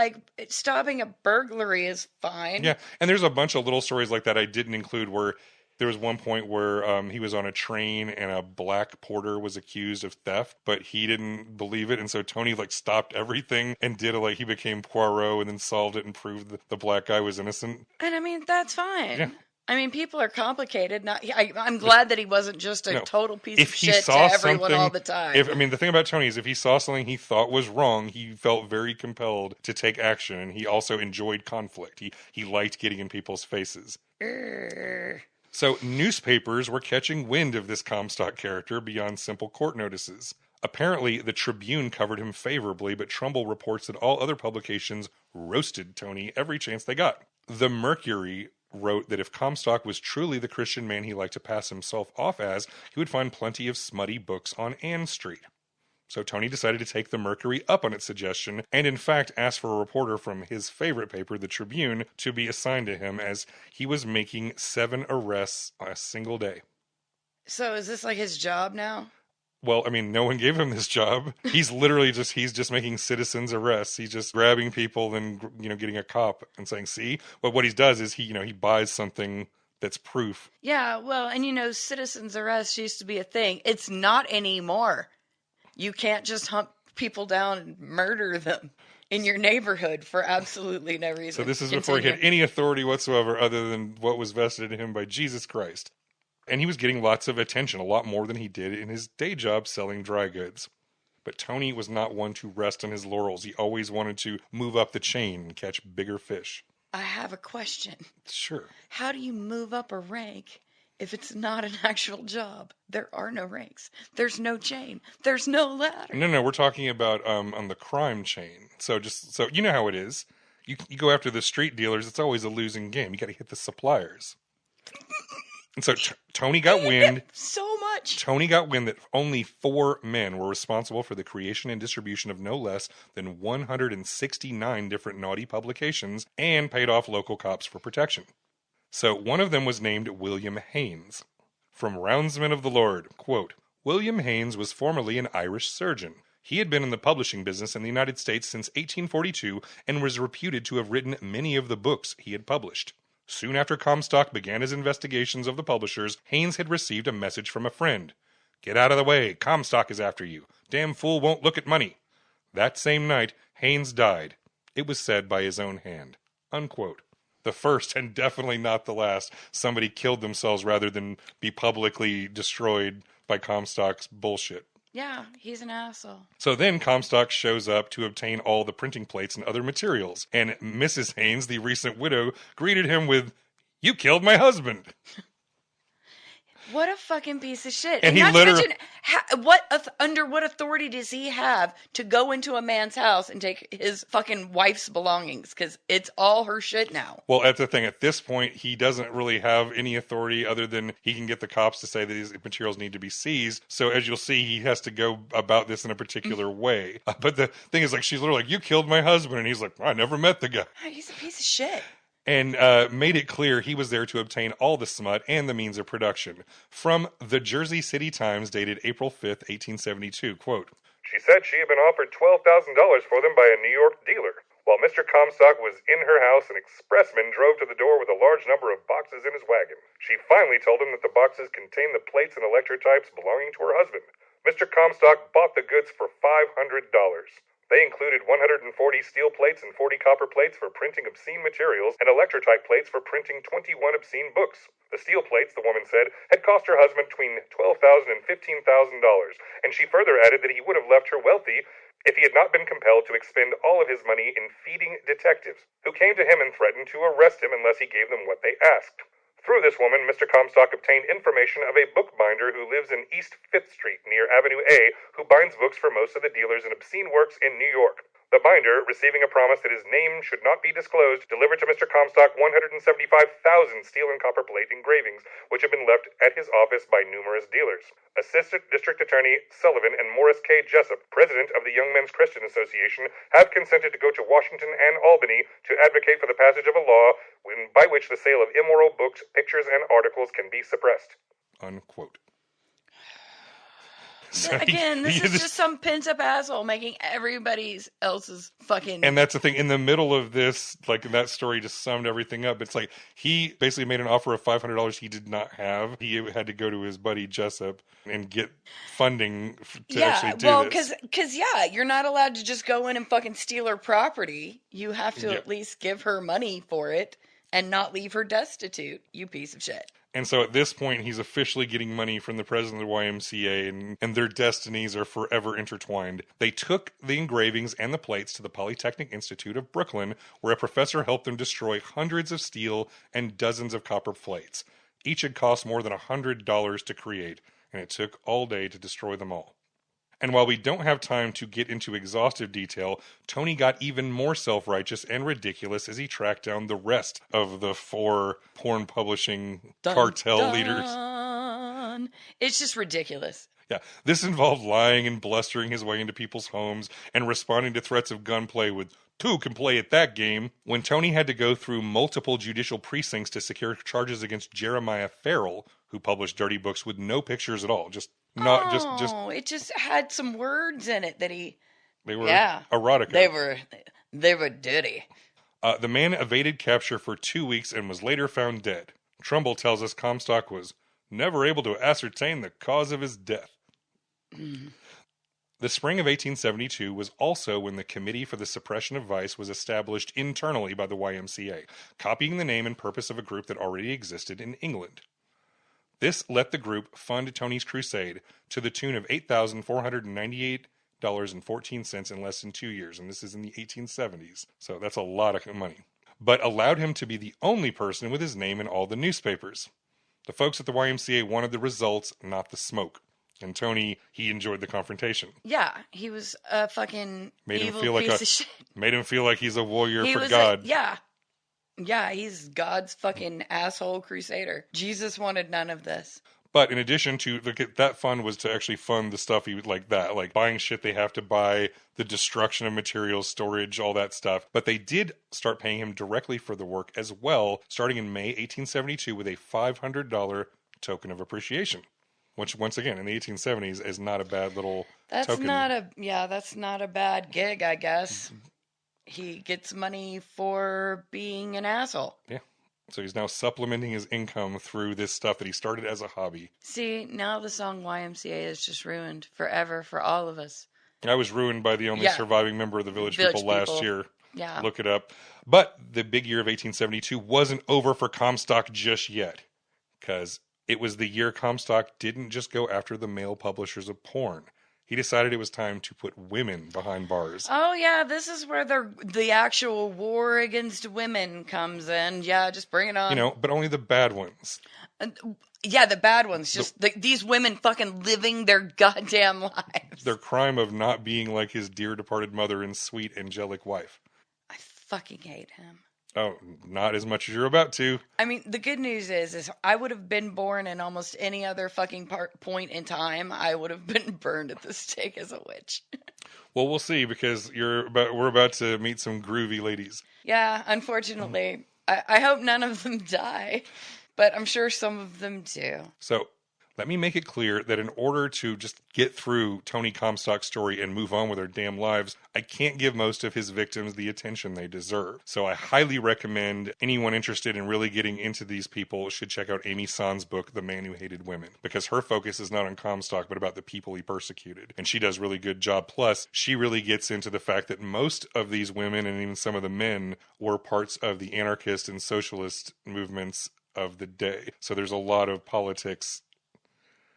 stopping a burglary is fine. Yeah, and there's a bunch of little stories like that I didn't include where there was one point where he was on a train and a black porter was accused of theft, but he didn't believe it. And so Tony stopped everything and did he became Poirot and then solved it and proved that the black guy was innocent. And I mean, that's fine. Yeah. I mean, people are complicated. I'm glad that he wasn't just a total piece of shit to everyone all the time. The thing about Tony is if he saw something he thought was wrong, he felt very compelled to take action, and he also enjoyed conflict. He liked getting in people's faces. So newspapers were catching wind of this Comstock character beyond simple court notices. Apparently, the Tribune covered him favorably, but Trumbull reports that all other publications roasted Tony every chance they got. The Mercury wrote that if Comstock was truly the Christian man he liked to pass himself off as, he would find plenty of smutty books on Ann Street. So Tony decided to take the Mercury up on its suggestion, and in fact asked for a reporter from his favorite paper, the Tribune, to be assigned to him as he was making 7 arrests on a single day. So is this his job now? Well, no one gave him this job. He's literally just making citizens arrests. He's just grabbing people and, getting a cop and saying, see? But what he does is he buys something that's proof. Yeah, well, and citizens arrest used to be a thing. It's not anymore. You can't just hunt people down and murder them in your neighborhood for absolutely no reason. So this is before he had any authority whatsoever other than what was vested in him by Jesus Christ. And he was getting lots of attention, a lot more than he did in his day job selling dry goods. But Tony was not one to rest on his laurels. He always wanted to move up the chain and catch bigger fish. I have a question. Sure. How do you move up a rank if it's not an actual job? There are no ranks. There's no chain. There's no ladder. No, we're talking about on the crime chain. So you know how it is. You go after the street dealers. It's always a losing game. You got to hit the suppliers. And so Tony got wind. So much. Tony got wind that only 4 men were responsible for the creation and distribution of no less than 169 different naughty publications, and paid off local cops for protection. So one of them was named William Haynes. From Roundsman of the Lord, quote, William Haynes was formerly an Irish surgeon. He had been in the publishing business in the United States since 1842 and was reputed to have written many of the books he had published. Soon after Comstock began his investigations of the publishers, Haynes had received a message from a friend. Get out of the way, Comstock is after you. Damn fool won't look at money. That same night, Haynes died. It was said by his own hand. Unquote. The first, and definitely not the last, somebody killed themselves rather than be publicly destroyed by Comstock's bullshit. Yeah, he's an asshole. So then Comstock shows up to obtain all the printing plates and other materials, and Mrs. Haynes, the recent widow, greeted him with, "You killed my husband." What a fucking piece of shit. And he not literally... to mention, under what authority does he have to go into a man's house and take his fucking wife's belongings? Because it's all her shit now. Well, that's the thing. At this point, he doesn't really have any authority other than he can get the cops to say that these materials need to be seized. So as you'll see, he has to go about this in a particular way. But the thing is, like, she's literally like, "You killed my husband." And he's like, "I never met the guy." He's a piece of shit. And made it clear he was there to obtain all the smut and the means of production. From the Jersey City Times, dated April 5th, 1872, quote, "She said she had been offered $12,000 for them by a New York dealer. While Mr. Comstock was in her house, an expressman drove to the door with a large number of boxes in his wagon. She finally told him that the boxes contained the plates and electrotypes belonging to her husband. Mr. Comstock bought the goods for $500. They included 140 steel plates and 40 copper plates for printing obscene materials and electrotype plates for printing 21 obscene books. The steel plates, the woman said, had cost her husband between $12,000 and $15,000, and she further added that he would have left her wealthy if he had not been compelled to expend all of his money in feeding detectives, who came to him and threatened to arrest him unless he gave them what they asked. Through this woman, Mr. Comstock obtained information of a bookbinder who lives in East 5th Street near Avenue A, who binds books for most of the dealers in obscene works in New York. The binder, receiving a promise that his name should not be disclosed, delivered to Mr. Comstock 175,000 steel and copper plate engravings, which had been left at his office by numerous dealers. Assistant District Attorney Sullivan and Morris K. Jessup, president of the Young Men's Christian Association, have consented to go to Washington and Albany to advocate for the passage of a law by which the sale of immoral books, pictures, and articles can be suppressed. Unquote. So again, this is just some pent-up asshole making everybody else's fucking... And that's the thing. In the middle of this, like, that story just summed everything up. It's like, he basically made an offer of $500 he did not have. He had to go to his buddy Jessup and get funding to actually do this. Because, you're not allowed to just go in and fucking steal her property. You have to at least give her money for it and not leave her destitute, you piece of shit. And so at this point, he's officially getting money from the president of the YMCA, and their destinies are forever intertwined. They took the engravings and the plates to the Polytechnic Institute of Brooklyn, where a professor helped them destroy hundreds of steel and dozens of copper plates. Each had cost more than $100 to create, and it took all day to destroy them all. And while we don't have time to get into exhaustive detail, Tony got even more self-righteous and ridiculous as he tracked down the rest of the 4 porn publishing cartel leaders. It's just ridiculous. Yeah, this involved lying and blustering his way into people's homes and responding to threats of gunplay with, "Two can play at that game." When Tony had to go through multiple judicial precincts to secure charges against Jeremiah Farrell, who published dirty books with no pictures at all, it just had some words in it that they were erotica. They were dirty. The man evaded capture for 2 weeks and was later found dead. Trumbull tells us Comstock was never able to ascertain the cause of his death. The spring of 1872 was also when the Committee for the Suppression of Vice was established internally by the YMCA, copying the name and purpose of a group that already existed in England. This let the group fund Tony's crusade to the tune of $8,498.14 in less than 2 years, and this is in the 1870s, so that's a lot of money. but allowed him to be the only person with his name in all the newspapers. The folks at the YMCA wanted the results, not the smoke. And Tony, he enjoyed the confrontation. Yeah, he was a fucking evil piece of shit. Made him feel like he's a warrior for was God. Yeah, he's God's fucking asshole crusader. Jesus wanted none of this. But in addition to that fund was to actually fund the stuff he would like that, like buying shit they have to buy, the destruction of materials, storage, all that stuff. But they did start paying him directly for the work as well, starting in May 1872 with a $500 token of appreciation. Which, once again, in the 1870s is not a bad little token. That's not a bad gig, I guess. He gets money for being an asshole. Yeah. So he's now supplementing his income through this stuff that he started as a hobby. See, now the song YMCA is just ruined forever for all of us. I was ruined by the only surviving member of the Village People last year. Yeah. Look it up. But the big year of 1872 wasn't over for Comstock just yet. Because it was the year Comstock didn't just go after the male publishers of porn. He decided it was time to put women behind bars. Oh, yeah, this is where the actual war against women comes in. Yeah, just bring it on. But only the bad ones. Yeah, the bad ones. Just these women fucking living their goddamn lives. Their crime of not being like his dear departed mother and sweet angelic wife. I fucking hate him. Oh, not as much as you're about to. I mean, the good news is I would have been born in almost any other fucking point in time. I would have been burned at the stake as a witch. Well, we'll see, because we're about to meet some groovy ladies. Yeah, unfortunately. I hope none of them die, but I'm sure some of them do. So, let me make it clear that in order to just get through Tony Comstock's story and move on with their damn lives, I can't give most of his victims the attention they deserve. So I highly recommend anyone interested in really getting into these people should check out Amy Sand's book, The Man Who Hated Women, because her focus is not on Comstock, but about the people he persecuted. And she does a really good job. Plus, she really gets into the fact that most of these women and even some of the men were parts of the anarchist and socialist movements of the day. So there's a lot of politics.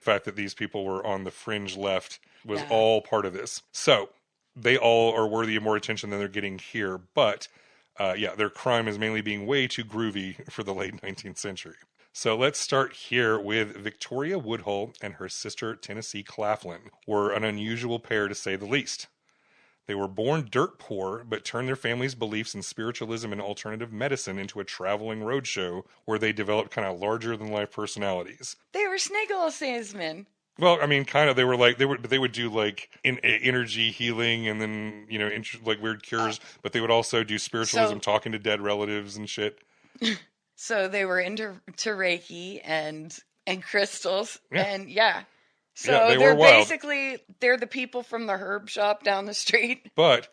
Fact that these people were on the fringe left was all part of this. So they all are worthy of more attention than they're getting here. But their crime is mainly being way too groovy for the late 19th century. So let's start here with Victoria Woodhull and her sister Tennessee Claflin were an unusual pair to say the least. They were born dirt poor, but turned their family's beliefs in spiritualism and alternative medicine into a traveling roadshow where they developed kind of larger-than-life personalities. They were sniggle salesmen. Well, I mean, kind of. They would do like energy healing and then like weird cures, but they would also do spiritualism, talking to dead relatives and shit. So they were into Reiki and crystals, and So they're the people from the herb shop down the street. But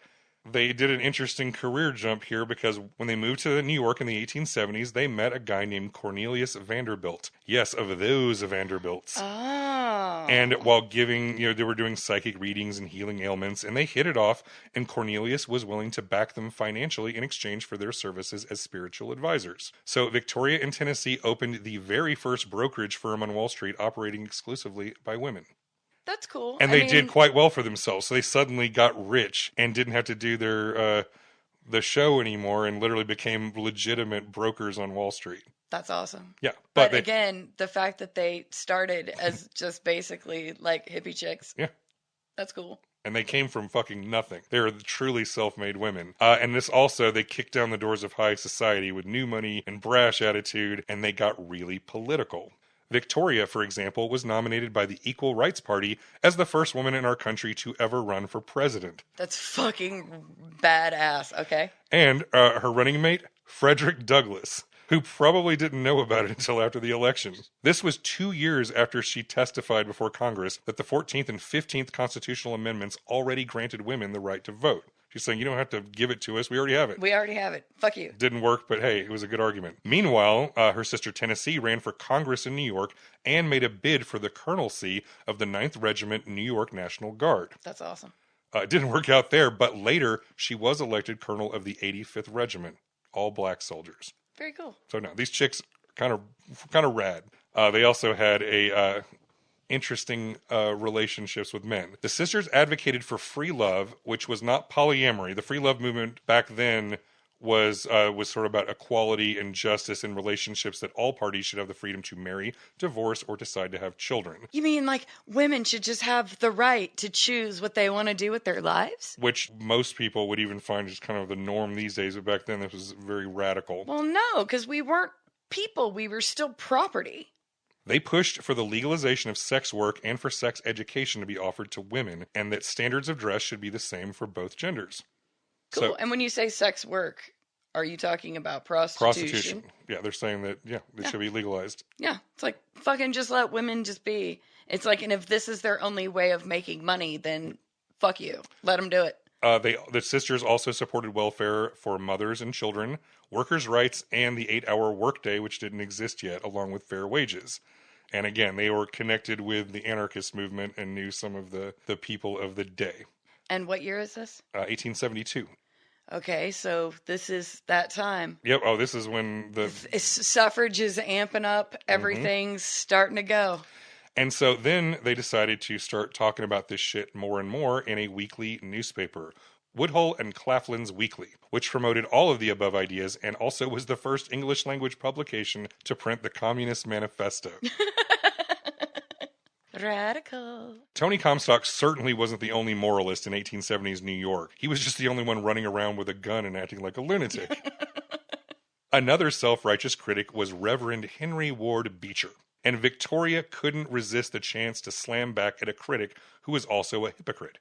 they did an interesting career jump here because when they moved to New York in the 1870s, they met a guy named Cornelius Vanderbilt. Yes, of those Vanderbilts. Oh. And while giving, they were doing psychic readings and healing ailments, and they hit it off, and Cornelius was willing to back them financially in exchange for their services as spiritual advisors. So Victoria and Tennessee opened the very first brokerage firm on Wall Street operating exclusively by women. That's cool. And they did quite well for themselves. So they suddenly got rich and didn't have to do their the show anymore and literally became legitimate brokers on Wall Street. That's awesome. Yeah. But again, the fact that they started as just basically like hippie chicks. Yeah. That's cool. And they came from fucking nothing. They were truly self-made women. And this also, they kicked down the doors of high society with new money and brash attitude, and they got really political. Victoria, for example, was nominated by the Equal Rights Party as the first woman in our country to ever run for president. That's fucking badass, okay? And her running mate, Frederick Douglass, who probably didn't know about it until after the election. This was 2 years after she testified before Congress that the 14th and 15th constitutional amendments already granted women the right to vote. She's saying, you don't have to give it to us. We already have it. We already have it. Fuck you. Didn't work, but hey, it was a good argument. Meanwhile, her sister Tennessee ran for Congress in New York and made a bid for the colonelcy of the 9th Regiment New York National Guard. That's awesome. It didn't work out there, but later she was elected colonel of the 85th Regiment, all black soldiers. Very cool. So no, these chicks kind of rad. They also had a interesting relationships with men. The sisters advocated for free love, which was not polyamory. The free love movement back then was sort of about equality and justice in relationships, that all parties should have the freedom to marry, divorce, or decide to have children. You mean like women should just have the right to choose what they want to do with their lives? Which most people would even find just kind of the norm these days, but back then this was very radical. Well, no, because we weren't people. We were still property. They pushed for the legalization of sex work and for sex education to be offered to women, and that standards of dress should be the same for both genders. Cool. So, and when you say sex work, are you talking about prostitution? Yeah, they're saying that, it should be legalized. Yeah, it's like, fucking just let women just be. It's like, and if this is their only way of making money, then fuck you. Let them do it. The sisters also supported welfare for mothers and children, workers' rights, and the 8-hour workday, which didn't exist yet, along with fair wages. And again, they were connected with the anarchist movement and knew some of the people of the day. And what year is this? 1872. Okay, so this is that time. Yep. Oh, this is when the suffrage is amping up. Everything's starting to go. And so then they decided to start talking about this shit more and more in a weekly newspaper, Woodhull and Claflin's Weekly, which promoted all of the above ideas and also was the first English language publication to print the Communist Manifesto. Radical. Tony Comstock certainly wasn't the only moralist in 1870s New York. He was just the only one running around with a gun and acting like a lunatic. Another self-righteous critic was Reverend Henry Ward Beecher. And Victoria couldn't resist the chance to slam back at a critic who was also a hypocrite.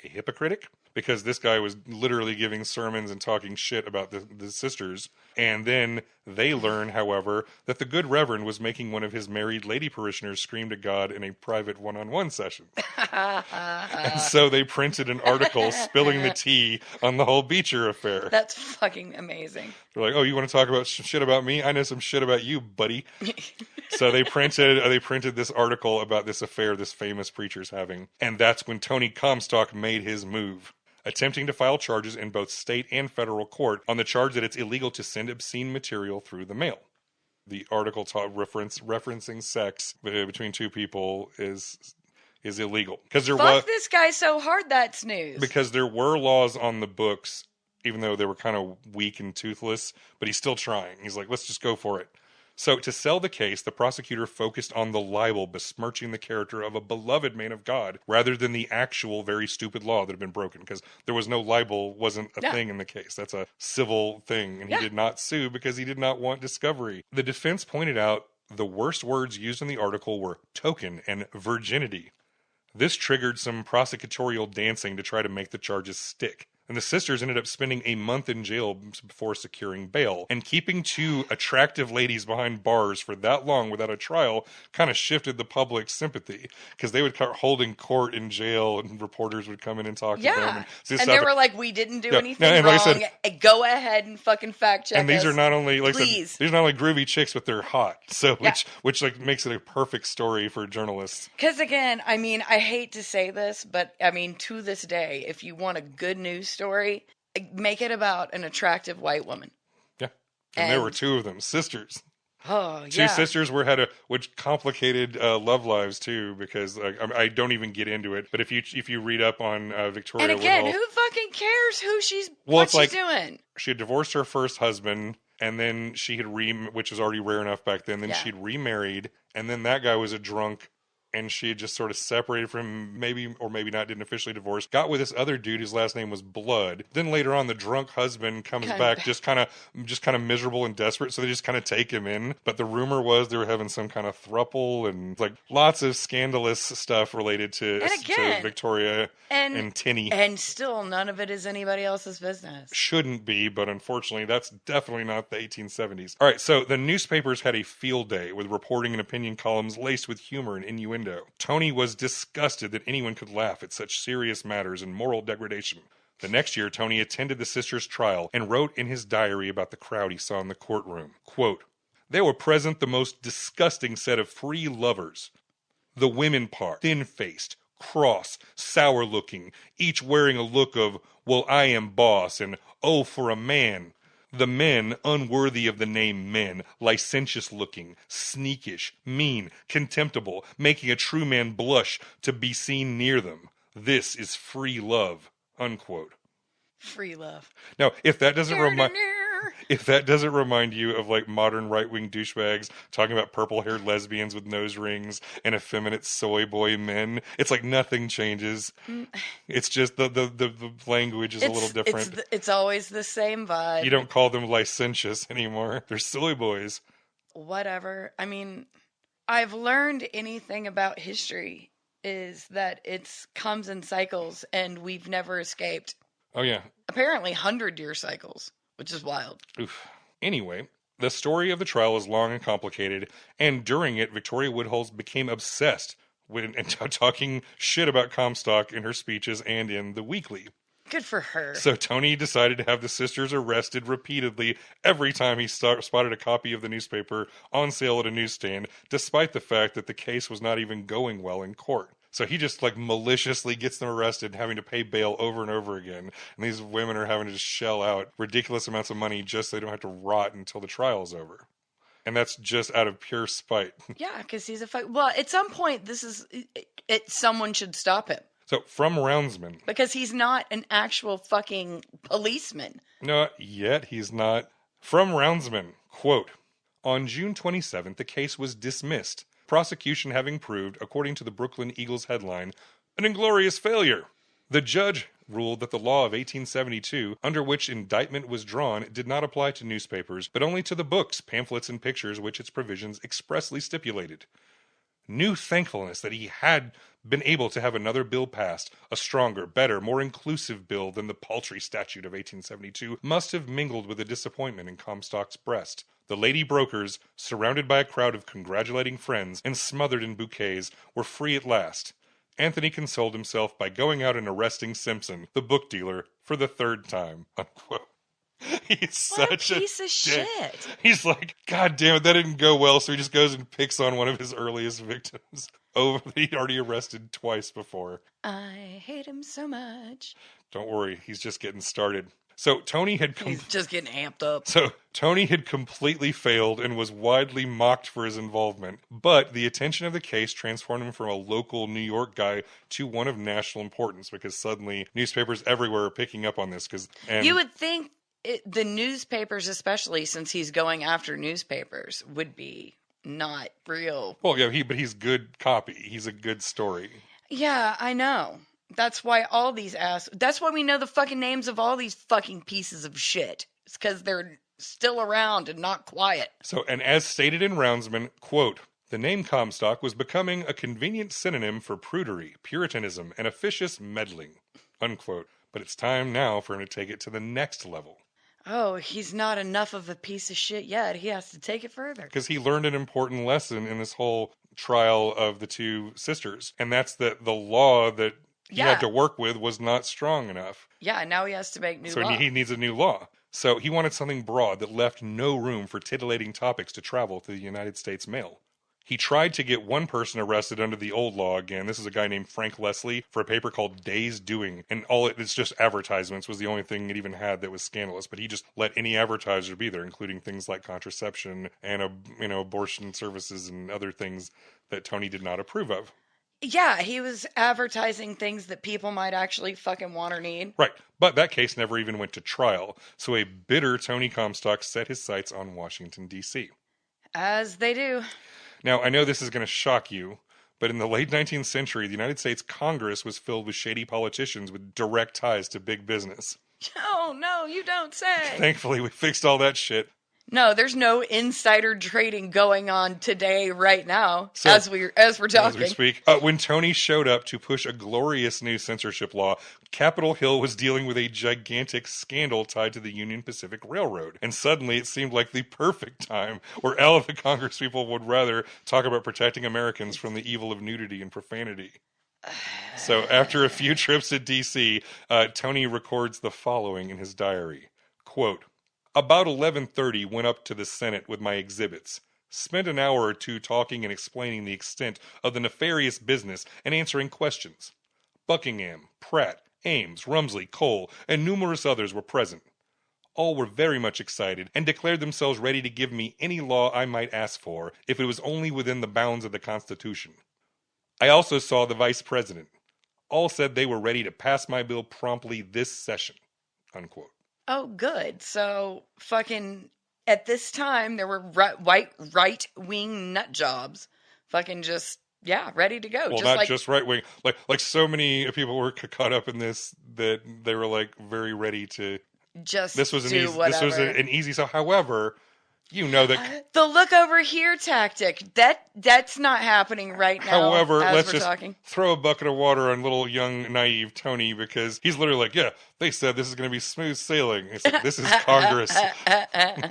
A hypocritic? Because this guy was literally giving sermons and talking shit about the sisters. And then they learn, however, that the good Reverend was making one of his married lady parishioners scream to God in a private one-on-one session. And so they printed an article spilling the tea on the whole Beecher affair. That's fucking amazing. They're like, oh, you want to talk about shit about me? I know some shit about you, buddy. So they printed this article about this affair this famous preacher's having. And that's when Tony Comstock made his move, attempting to file charges in both state and federal court on the charge that it's illegal to send obscene material through the mail. The article referencing sex between two people is illegal. Fuck this guy so hard, that's news. Because there were laws on the books, even though they were kind of weak and toothless, but he's still trying. He's like, let's just go for it. So to sell the case, the prosecutor focused on the libel besmirching the character of a beloved man of God rather than the actual very stupid law that had been broken, because there was no libel, wasn't a thing in the case. That's a civil thing, and he did not sue because he did not want discovery. The defense pointed out the worst words used in the article were token and virginity. This triggered some prosecutorial dancing to try to make the charges stick. And the sisters ended up spending a month in jail before securing bail. And keeping two attractive ladies behind bars for that long without a trial kind of shifted the public's sympathy. Because they would start holding court in jail and reporters would come in and talk to them. And they were like, we didn't do anything wrong. Like said, go ahead and fucking fact check us. And these are not only, these are not only groovy chicks, but they're hot. So, which makes it a perfect story for journalists. Because again, I mean, I hate to say this, but I mean, to this day, if you want a good news story, make it about an attractive white woman. Yeah. And there were two of them, sisters. Oh, yeah. Two sisters which complicated love lives too, because I don't even get into it. But if you read up on Victoria, and again, Woodhull, who fucking cares what she's doing? She had divorced her first husband, and then she had which was already rare enough back then. Then she'd remarried, and then that guy was a drunk. And she had just sort of separated from him, maybe or maybe not, didn't officially divorce. Got with this other dude whose last name was Blood. Then later on, the drunk husband comes back just kind of miserable and desperate. So they just kind of take him in. But the rumor was they were having some kind of throuple and like lots of scandalous stuff related to Victoria and Tinny. And still, none of it is anybody else's business. Shouldn't be, but unfortunately, that's definitely not the 1870s. All right, so the newspapers had a field day with reporting and opinion columns laced with humor and innuendo. Tony was disgusted that anyone could laugh at such serious matters and moral degradation. The next year, Tony attended the sisters' trial and wrote in his diary about the crowd he saw in the courtroom. Quote, "There were present the most disgusting set of free lovers. The women part, thin-faced, cross, sour-looking, each wearing a look of, well, I am boss, and oh, for a man. The men, unworthy of the name men, licentious-looking, sneakish, mean, contemptible, making a true man blush to be seen near them. This is free love." Unquote. Free love. Now, if that doesn't remind... If that doesn't remind you of like modern right-wing douchebags talking about purple-haired lesbians with nose rings and effeminate soy boy men, it's like nothing changes. It's just the language is a little different. It's always the same vibe. You don't call them licentious anymore. They're soy boys. Whatever. I mean, I've learned anything about history is that it comes in cycles and we've never escaped. Oh, yeah. Apparently 100-year cycles, which is wild. Oof. Anyway, the story of the trial is long and complicated, and during it, Victoria Woodhull became obsessed with talking shit about Comstock in her speeches and in the Weekly. Good for her. So Tony decided to have the sisters arrested repeatedly every time he spotted a copy of the newspaper on sale at a newsstand, despite the fact that the case was not even going well in court. So he just like maliciously gets them arrested, having to pay bail over and over again. And these women are having to just shell out ridiculous amounts of money just so they don't have to rot until the trial's over. And that's just out of pure spite. Yeah, because he's well, at some point, someone should stop him. So, from Roundsman. Because he's not an actual fucking policeman. No, yet he's not. From Roundsman, quote, on June 27th, the case was dismissed. Prosecution having proved, according to the Brooklyn Eagles headline, an inglorious failure. The judge ruled that the law of 1872, under which indictment was drawn, did not apply to newspapers, but only to the books, pamphlets, and pictures which its provisions expressly stipulated. New thankfulness that he had been able to have another bill passed, a stronger, better, more inclusive bill than the paltry statute of 1872, must have mingled with a disappointment in Comstock's breast. The lady brokers, surrounded by a crowd of congratulating friends and smothered in bouquets, were free at last. Anthony consoled himself by going out and arresting Simpson, the book dealer, for the third time. Unquote. He's such a piece of shit. He's like, God damn it, that didn't go well, so he just goes and picks on one of his earliest victims. He'd already arrested twice before. I hate him so much. Don't worry, he's just getting started. So Tony had he's just getting amped up. So Tony had completely failed and was widely mocked for his involvement. But the attention of the case transformed him from a local New York guy to one of national importance, because suddenly newspapers everywhere are picking up on this. You would think the newspapers, especially since he's going after newspapers, would be not real. Well, yeah, but he's good copy. He's a good story. Yeah, I know. That's why that's why we know the fucking names of all these fucking pieces of shit. It's because they're still around and not quiet. So, and as stated in Roundsman, quote, the name Comstock was becoming a convenient synonym for prudery, puritanism, and officious meddling, unquote. But it's time now for him to take it to the next level. Oh, he's not enough of a piece of shit yet. He has to take it further. Because he learned an important lesson in this whole trial of the two sisters. And that's that the law that he had to work with was not strong enough. Yeah, now he has to make new law. So he needs a new law. So he wanted something broad that left no room for titillating topics to travel through the United States mail. He tried to get one person arrested under the old law again. This is a guy named Frank Leslie for a paper called Day's Doing. And it's just advertisements was the only thing it even had that was scandalous. But he just let any advertiser be there, including things like contraception and abortion services and other things that Tony did not approve of. Yeah, he was advertising things that people might actually fucking want or need. Right, but that case never even went to trial. So a bitter Tony Comstock set his sights on Washington, D.C. As they do. Now, I know this is going to shock you, but in the late 19th century, the United States Congress was filled with shady politicians with direct ties to big business. Oh, no, you don't say. Thankfully, we fixed all that shit. No, there's no insider trading going on today, right now, so, as we're talking. As we speak. When Tony showed up to push a glorious new censorship law, Capitol Hill was dealing with a gigantic scandal tied to the Union Pacific Railroad. And suddenly it seemed like the perfect time where all of the congresspeople would rather talk about protecting Americans from the evil of nudity and profanity. So after a few trips to D.C., Tony records the following in his diary. Quote, about 11:30 went up to the Senate with my exhibits. Spent an hour or two talking and explaining the extent of the nefarious business and answering questions. Buckingham, Pratt, Ames, Rumsley, Cole, and numerous others were present. All were very much excited and declared themselves ready to give me any law I might ask for if it was only within the bounds of the Constitution. I also saw the Vice President. All said they were ready to pass my bill promptly this session. Unquote. Oh, good. So, fucking, at this time, there were right-wing nut jobs. Fucking just, yeah, ready to go. Well, Just not like, just right wing. Like so many people were caught up in this that they were like very ready to. just This was an do easy. This was whatever. an easy. So, however, you know that. The look over here tactic. That's not happening right now However, as let's we're just talking. throw a bucket of water on little young naive Tony because he's literally like, yeah, they said this is going to be smooth sailing. It's like, this is Congress.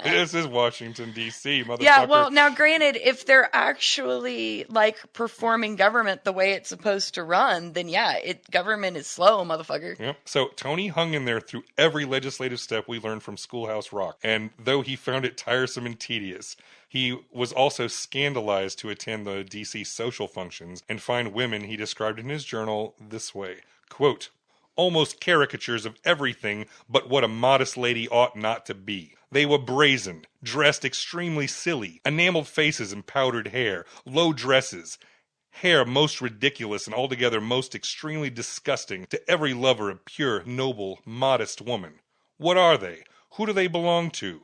This is Washington D.C. motherfucker. Yeah, well, now granted, if they're actually like performing government the way it's supposed to run, then yeah, government is slow, motherfucker. Yep. So Tony hung in there through every legislative step we learned from Schoolhouse Rock. And though he found it tiresome and tedious, he was also scandalized to attend the D.C. social functions and find women he described in his journal this way, quote, almost caricatures of everything but what a modest lady ought not to be. They were brazen, dressed extremely silly, enameled faces and powdered hair, low dresses, hair most ridiculous and altogether most extremely disgusting to every lover of pure, noble, modest woman. What are they? Who do they belong to?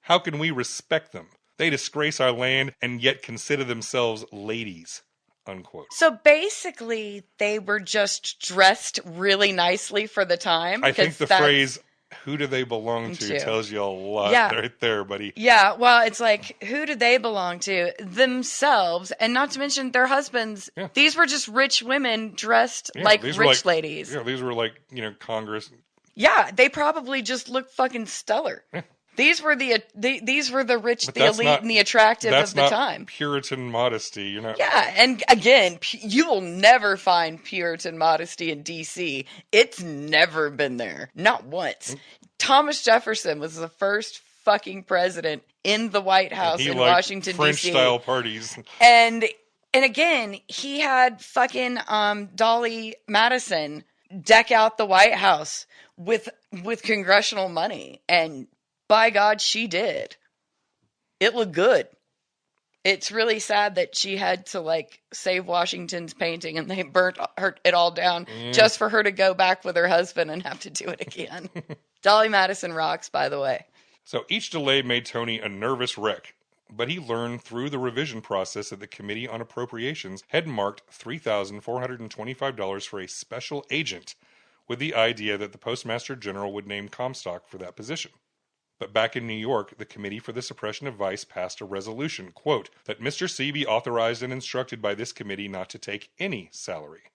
How can we respect them? They disgrace our land and yet consider themselves ladies. Unquote. So basically, they were just dressed really nicely for the time. I think the phrase, who do they belong to, tells you a lot right there, buddy. Yeah, well, it's like, who do they belong to? Themselves, and not to mention their husbands. Yeah. These were just rich women dressed like rich ladies. Yeah, these were like, Congress. Yeah, they probably just looked fucking stellar. Yeah. These were the rich, the elite, and the attractive of the time. Puritan modesty, Yeah, and again, you will never find Puritan modesty in D.C. It's never been there, not once. Thomas Jefferson was the first fucking president in the White House in Washington, D.C. French-style parties, and again, he had fucking Dolly Madison deck out the White House with congressional money, and by God, she did. It looked good. It's really sad that she had to, save Washington's painting and they burnt it all down just for her to go back with her husband and have to do it again. Dolly Madison rocks, by the way. So each delay made Tony a nervous wreck, but he learned through the revision process that the Committee on Appropriations had marked $3,425 for a special agent with the idea that the Postmaster General would name Comstock for that position. But back in New York, the Committee for the Suppression of Vice passed a resolution, quote, that Mr. C be authorized and instructed by this committee not to take any salary.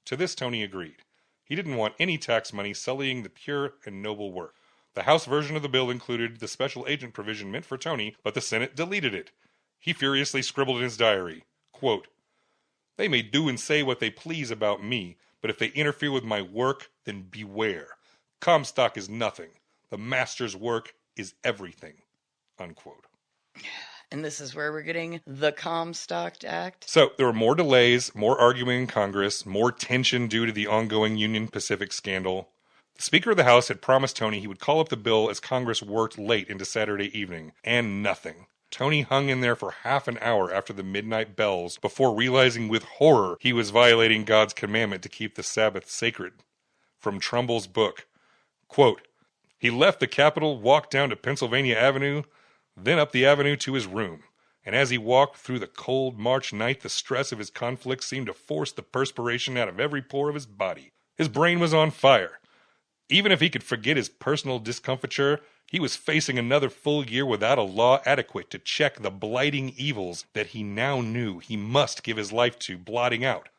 To this, Tony agreed. He didn't want any tax money sullying the pure and noble work. The House version of the bill included the special agent provision meant for Tony, but the Senate deleted it. He furiously scribbled in his diary, quote, they may do and say what they please about me, but if they interfere with my work, then beware. Comstock is nothing. The master's work is everything, unquote. And this is where we're getting the Comstock Act. So there were more delays, more arguing in Congress, more tension due to the ongoing Union Pacific scandal. The Speaker of the House had promised Tony he would call up the bill as Congress worked late into Saturday evening, and nothing. Tony hung in there for half an hour after the midnight bells before realizing with horror he was violating God's commandment to keep the Sabbath sacred. From Trumbull's book, quote, he left the Capitol, walked down to Pennsylvania Avenue, then up the avenue to his room. And as he walked through the cold March night, the stress of his conflict seemed to force the perspiration out of every pore of his body. His brain was on fire. Even if he could forget his personal discomfiture, he was facing another full year without a law adequate to check the blighting evils that he now knew he must give his life to blotting out.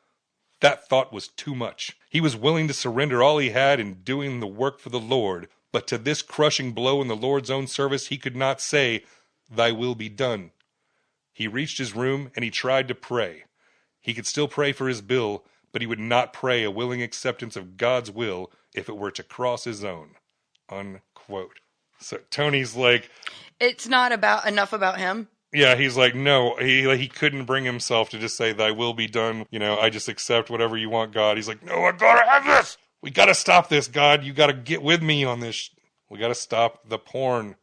That thought was too much. He was willing to surrender all he had in doing the work for the Lord, but to this crushing blow in the Lord's own service he could not say, thy will be done. He reached his room and he tried to pray. He could still pray for his bill, but he would not pray a willing acceptance of God's will if it were to cross his own. Unquote. So Tony's like... It's not enough about him? Yeah, he's like, no, he couldn't bring himself to just say, thy will be done, I just accept whatever you want, God. He's like, no, I gotta have this! We gotta stop this, God. You gotta get with me on this. We gotta stop the porn.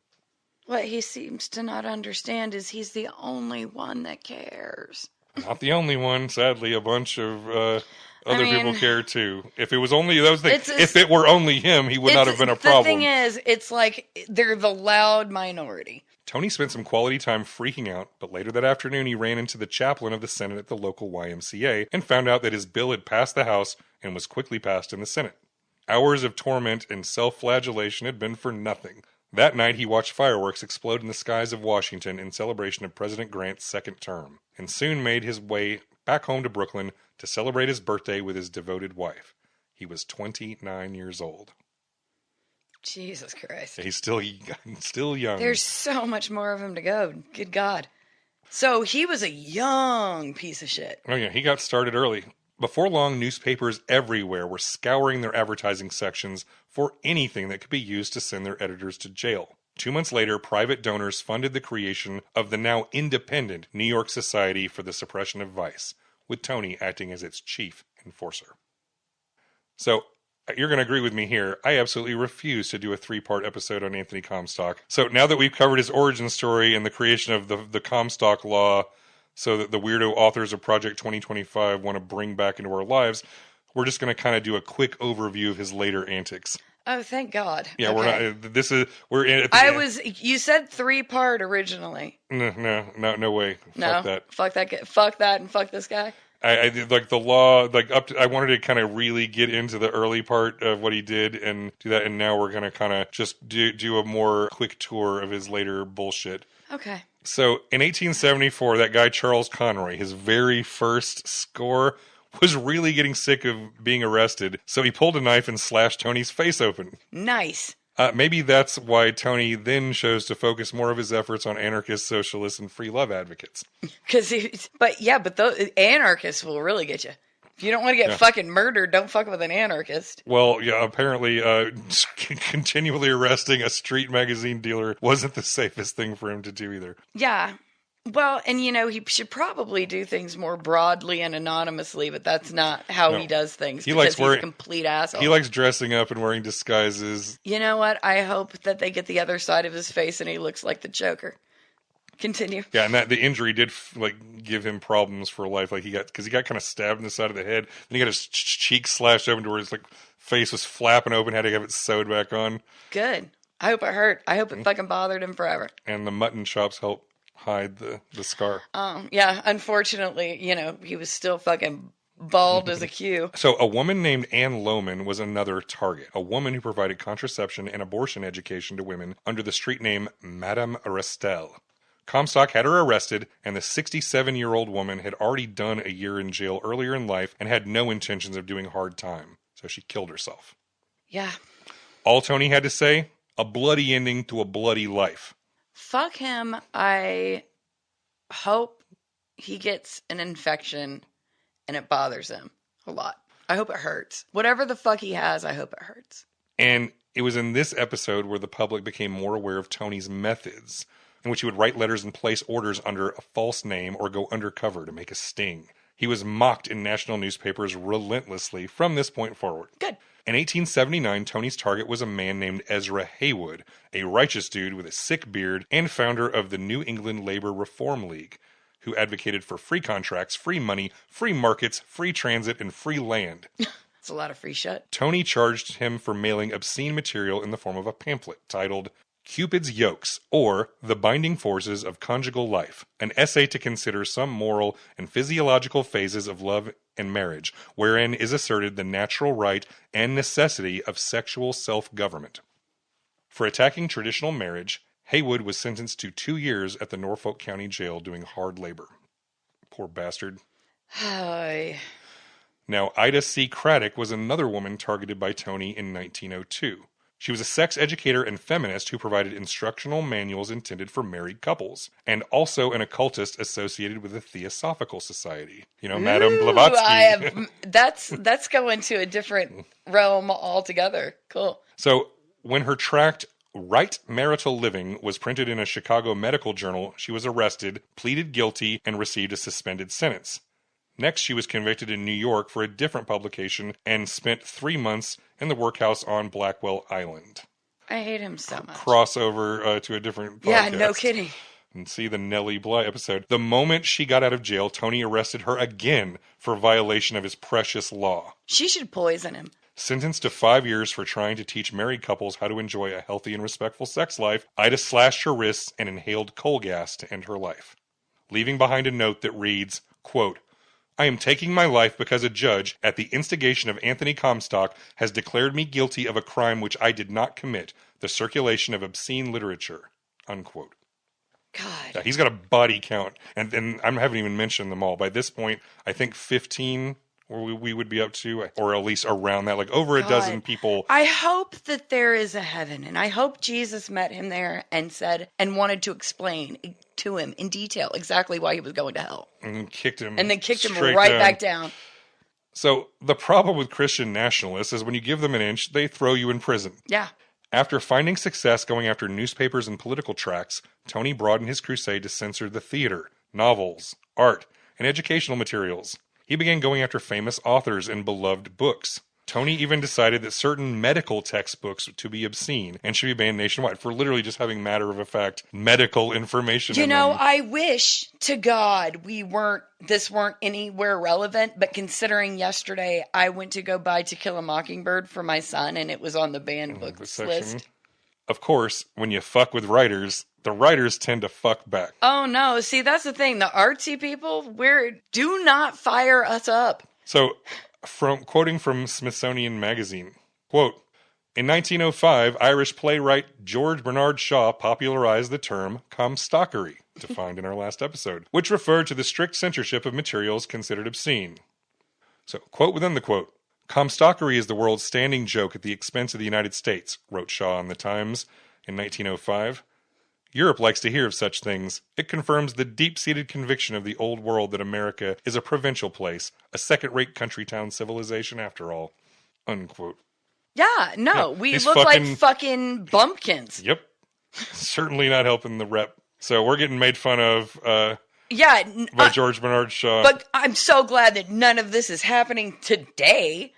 What he seems to not understand is he's the only one that cares. Not the only one. Sadly, a bunch of Other people care too. If it was only those things, if it were only him, he would not have been a problem. The thing is, it's like they're the loud minority. Tony spent some quality time freaking out, but later that afternoon he ran into the chaplain of the Senate at the local YMCA and found out that his bill had passed the House and was quickly passed in the Senate. Hours of torment and self-flagellation had been for nothing. That night he watched fireworks explode in the skies of Washington in celebration of President Grant's second term, and soon made his way back home to Brooklyn to celebrate his birthday with his devoted wife. He was 29 years old. Jesus Christ. He's still young. There's so much more of him to go. Good God. So he was a young piece of shit. Oh yeah, he got started early. Before long, newspapers everywhere were scouring their advertising sections for anything that could be used to send their editors to jail. 2 months later, private donors funded the creation of the now independent New York Society for the Suppression of Vice, with Tony acting as its chief enforcer. So, you're going to agree with me here. I absolutely refuse to do a 3-part episode on Anthony Comstock. So now that we've covered his origin story and the creation of the Comstock Law, so that the weirdo authors of Project 2025 want to bring back into our lives, we're just going to kind of do a quick overview of his later antics. Oh, thank God. Yeah, okay. We're in at the end. You said 3-part originally. No way. No, fuck that. Fuck that and fuck this guy. I like the law, like I wanted to kind of really get into the early part of what he did and do that, and now we're going to kind of just do a more quick tour of his later bullshit. Okay. So in 1874, that guy Charles Conroy, his very first score, was really getting sick of being arrested, so he pulled a knife and slashed Tony's face open. Nice. Maybe that's why Tony then chose to focus more of his efforts on anarchists, socialists, and free love advocates. But those anarchists will really get you. If you don't want to get fucking murdered, don't fuck with an anarchist. Well, yeah, apparently continually arresting a street magazine dealer wasn't the safest thing for him to do either. Yeah. Well, and he should probably do things more broadly and anonymously, but that's not how he does things. He's a complete asshole. He likes dressing up and wearing disguises. You know what? I hope that they get the other side of his face and he looks like the Joker. Continue. Yeah, and the injury did give him problems for life. Like he got kind of stabbed in the side of the head, and he got his cheek slashed open to where his face was flapping open. Had to have it sewed back on. Good. I hope it hurt. I hope it fucking bothered him forever. And the mutton chops helped hide the scar. Yeah, unfortunately, he was still fucking bald as a cue. So a woman named Anne Lohman was another target. A woman who provided contraception and abortion education to women under the street name Madame Restel. Comstock had her arrested, and the 67-year-old woman had already done a year in jail earlier in life and had no intentions of doing hard time. So she killed herself. Yeah. All Tony had to say, a bloody ending to a bloody life. Fuck him. I hope he gets an infection and it bothers him a lot. I hope it hurts. Whatever the fuck he has, I hope it hurts. And it was in this episode where the public became more aware of Tony's methods, in which he would write letters and place orders under a false name or go undercover to make a sting. He was mocked in national newspapers relentlessly from this point forward. Good. In 1879, Tony's target was a man named Ezra Haywood, a righteous dude with a sick beard and founder of the New England Labor Reform League, who advocated for free contracts, free money, free markets, free transit, and free land. That's a lot of free shit. Tony charged him for mailing obscene material in the form of a pamphlet titled Cupid's Yokes, or The Binding Forces of Conjugal Life, an essay to consider some moral and physiological phases of love and marriage, wherein is asserted the natural right and necessity of sexual self-government. For attacking traditional marriage, Haywood was sentenced to 2 years at the Norfolk County Jail doing hard labor. Poor bastard. Hi. Now, Ida C. Craddock was another woman targeted by Tony in 1902. She was a sex educator and feminist who provided instructional manuals intended for married couples, and also an occultist associated with the Theosophical Society. Madame Blavatsky. That's going to a different realm altogether. Cool. So, when her tract Right Marital Living was printed in a Chicago medical journal, she was arrested, pleaded guilty, and received a suspended sentence. Next, she was convicted in New York for a different publication and spent 3 months in the workhouse on Blackwell Island. I hate him so much. Crossover to a different podcast. Yeah, no kidding. And see the Nellie Bly episode. The moment she got out of jail, Tony arrested her again for violation of his precious law. She should poison him. Sentenced to 5 years for trying to teach married couples how to enjoy a healthy and respectful sex life, Ida slashed her wrists and inhaled coal gas to end her life, leaving behind a note that reads, quote, I am taking my life because a judge, at the instigation of Anthony Comstock, has declared me guilty of a crime which I did not commit, the circulation of obscene literature, unquote. God. Yeah, he's got a body count, and I haven't even mentioned them all. By this point, I think 15 we would be up to, or at least around that, like over a dozen people. I hope that there is a heaven, and I hope Jesus met him there and said, and wanted to explain to him in detail exactly why he was going to hell. And kicked him. And then kicked him right back down. So the problem with Christian nationalists is when you give them an inch, they throw you in prison. Yeah. After finding success going after newspapers and political tracts, Tony broadened his crusade to censor the theater, novels, art, and educational materials. He began going after famous authors and beloved books. Tony even decided that certain medical textbooks to be obscene and should be banned nationwide for literally just having matter-of-fact medical information in them. I wish to God this weren't anywhere relevant, but considering yesterday I went to go buy To Kill a Mockingbird for my son and it was on the banned books list. Of course, when you fuck with writers, the writers tend to fuck back. Oh no, see that's the thing. The artsy people, do not fire us up. So, quoting from Smithsonian Magazine, quote, in 1905, Irish playwright George Bernard Shaw popularized the term Comstockery, defined in our last episode, which referred to the strict censorship of materials considered obscene. So, quote within the quote, Comstockery is the world's standing joke at the expense of the United States, wrote Shaw in the Times in 1905. Europe likes to hear of such things. It confirms the deep-seated conviction of the old world that America is a provincial place, a second-rate country-town civilization after all. Unquote. Yeah, no, Yeah, we look like fucking bumpkins. Yep. Certainly not helping the rep. So we're getting made fun of by George Bernard Shaw. But I'm so glad that none of this is happening today.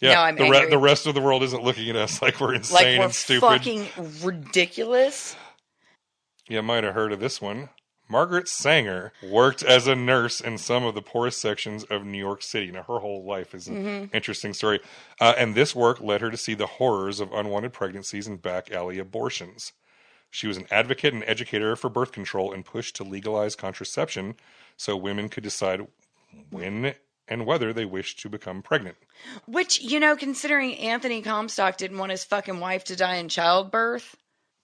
Yeah, now I'm angry. The rest of the world isn't looking at us like we're insane and stupid. Fucking ridiculous. You might have heard of this one. Margaret Sanger worked as a nurse in some of the poorest sections of New York City. Now, her whole life is an interesting story. And this work led her to see the horrors of unwanted pregnancies and back alley abortions. She was an advocate and educator for birth control and pushed to legalize contraception so women could decide when and whether they wished to become pregnant. Which, considering Anthony Comstock didn't want his fucking wife to die in childbirth,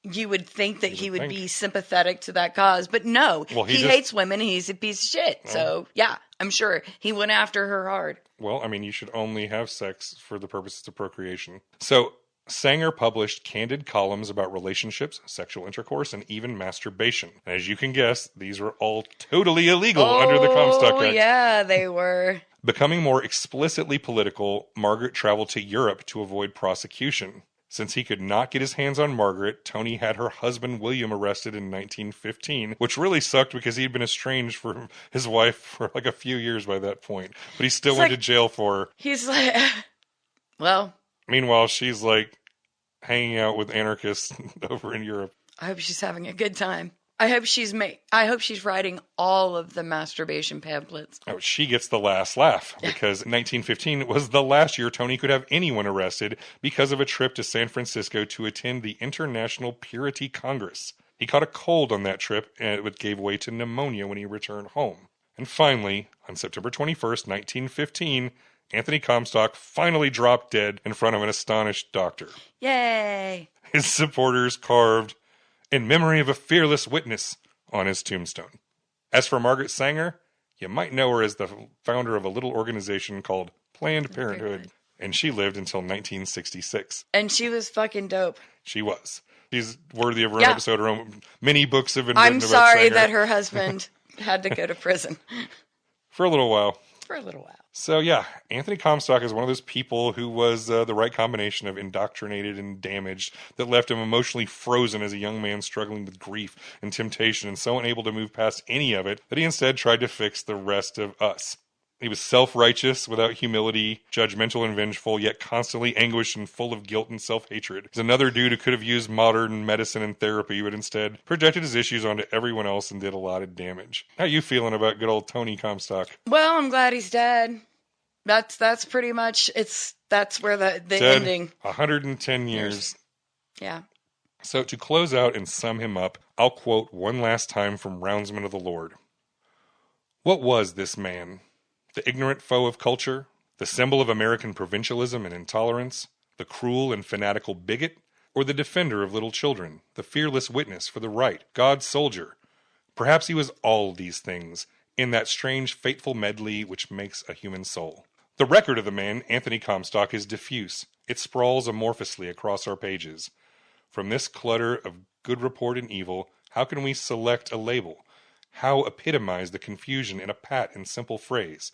you would think that he would be sympathetic to that cause. But no, he hates women. He's a piece of shit. So, yeah, I'm sure he went after her hard. Well, I mean, you should only have sex for the purposes of procreation. So, Sanger published candid columns about relationships, sexual intercourse, and even masturbation. As you can guess, these were all totally illegal under the Comstock Act. Oh, yeah, they were. Becoming more explicitly political, Margaret traveled to Europe to avoid prosecution. Since he could not get his hands on Margaret, Tony had her husband William arrested in 1915, which really sucked because he'd been estranged from his wife for like a few years by that point. But he still went to jail for her. He's like, well. Meanwhile, she's like hanging out with anarchists over in Europe. I hope she's having a good time. I hope she's writing all of the masturbation pamphlets. Oh, she gets the last laugh because 1915 was the last year Tony could have anyone arrested because of a trip to San Francisco to attend the International Purity Congress. He caught a cold on that trip and it gave way to pneumonia when he returned home. And finally, on September 21st, 1915, Anthony Comstock finally dropped dead in front of an astonished doctor. Yay! His supporters carved, "In memory of a fearless witness," on his tombstone. As for Margaret Sanger, you might know her as the founder of a little organization called Planned Parenthood, and she lived until 1966. And she was fucking dope. She was. She's worthy of her own episode. Her own many books have been written about Sanger. I'm sorry that her husband had to go to prison. For a little while. So yeah, Anthony Comstock is one of those people who was the right combination of indoctrinated and damaged that left him emotionally frozen as a young man struggling with grief and temptation and so unable to move past any of it that he instead tried to fix the rest of us. He was self-righteous, without humility, judgmental and vengeful, yet constantly anguished and full of guilt and self-hatred. He's another dude who could have used modern medicine and therapy, but instead projected his issues onto everyone else and did a lot of damage. How you feeling about good old Tony Comstock? Well, I'm glad he's dead. That's pretty much, that's where the Dead ending. 110 years. Yeah. So to close out and sum him up, I'll quote one last time from Roundsman of the Lord. What was this man? The ignorant foe of culture? The symbol of American provincialism and intolerance? The cruel and fanatical bigot? Or the defender of little children? The fearless witness for the right? God's soldier? Perhaps he was all these things, in that strange fateful medley which makes a human soul. The record of the man, Anthony Comstock, is diffuse. It sprawls amorphously across our pages. From this clutter of good report and evil, how can we select a label? How epitomize the confusion in a pat and simple phrase?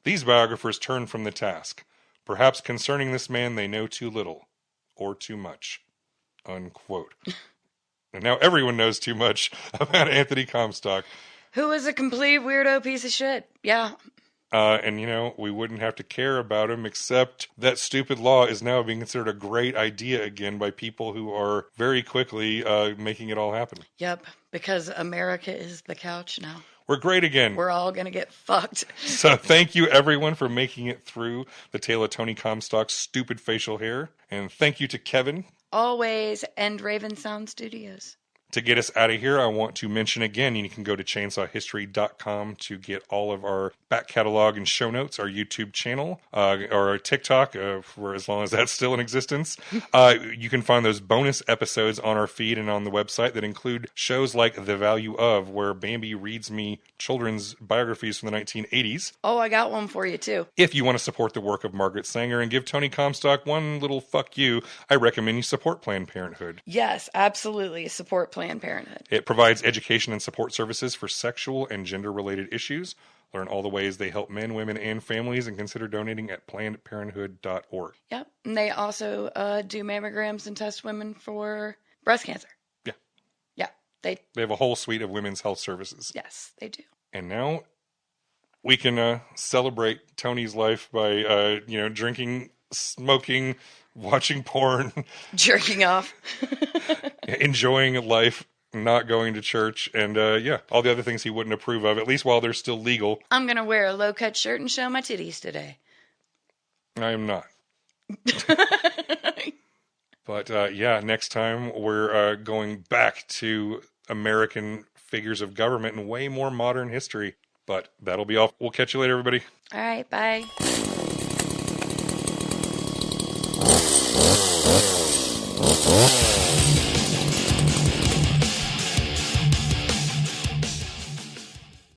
These biographers turn from the task. Perhaps concerning this man they know too little, or too much. Unquote. And now everyone knows too much about Anthony Comstock. Who is a complete weirdo piece of shit. Yeah. And, we wouldn't have to care about him, except that stupid law is now being considered a great idea again by people who are very quickly making it all happen. Yep, because America is the couch now. We're great again. We're all going to get fucked. So thank you, everyone, for making it through the tale of Tony Comstock's stupid facial hair. And thank you to Kevin. Always, and Raven Sound Studios. To get us out of here, I want to mention again, you can go to chainsawhistory.com to get all of our back catalog and show notes, our YouTube channel, or our TikTok, for as long as that's still in existence. You can find those bonus episodes on our feed and on the website that include shows like The Value Of, where Bambi reads me children's biographies from the 1980s. Oh, I got one for you, too. If you want to support the work of Margaret Sanger and give Tony Comstock one little fuck you, I recommend you support Planned Parenthood. Yes, absolutely. Support Planned Parenthood. It provides education and support services for sexual and gender-related issues. Learn all the ways they help men, women, and families, and consider donating at PlannedParenthood.org. Yep. And they also do mammograms and test women for breast cancer. Yeah. Yeah. They have a whole suite of women's health services. Yes, they do. And now we can celebrate Tony's life by, drinking, smoking, watching porn. Jerking off. Enjoying life. Not going to church, and all the other things he wouldn't approve of, at least while they're still legal. I'm going to wear a low-cut shirt and show my titties today. I am not. But, next time we're going back to American figures of government and way more modern history. But that'll be all. We'll catch you later, everybody. All right, bye.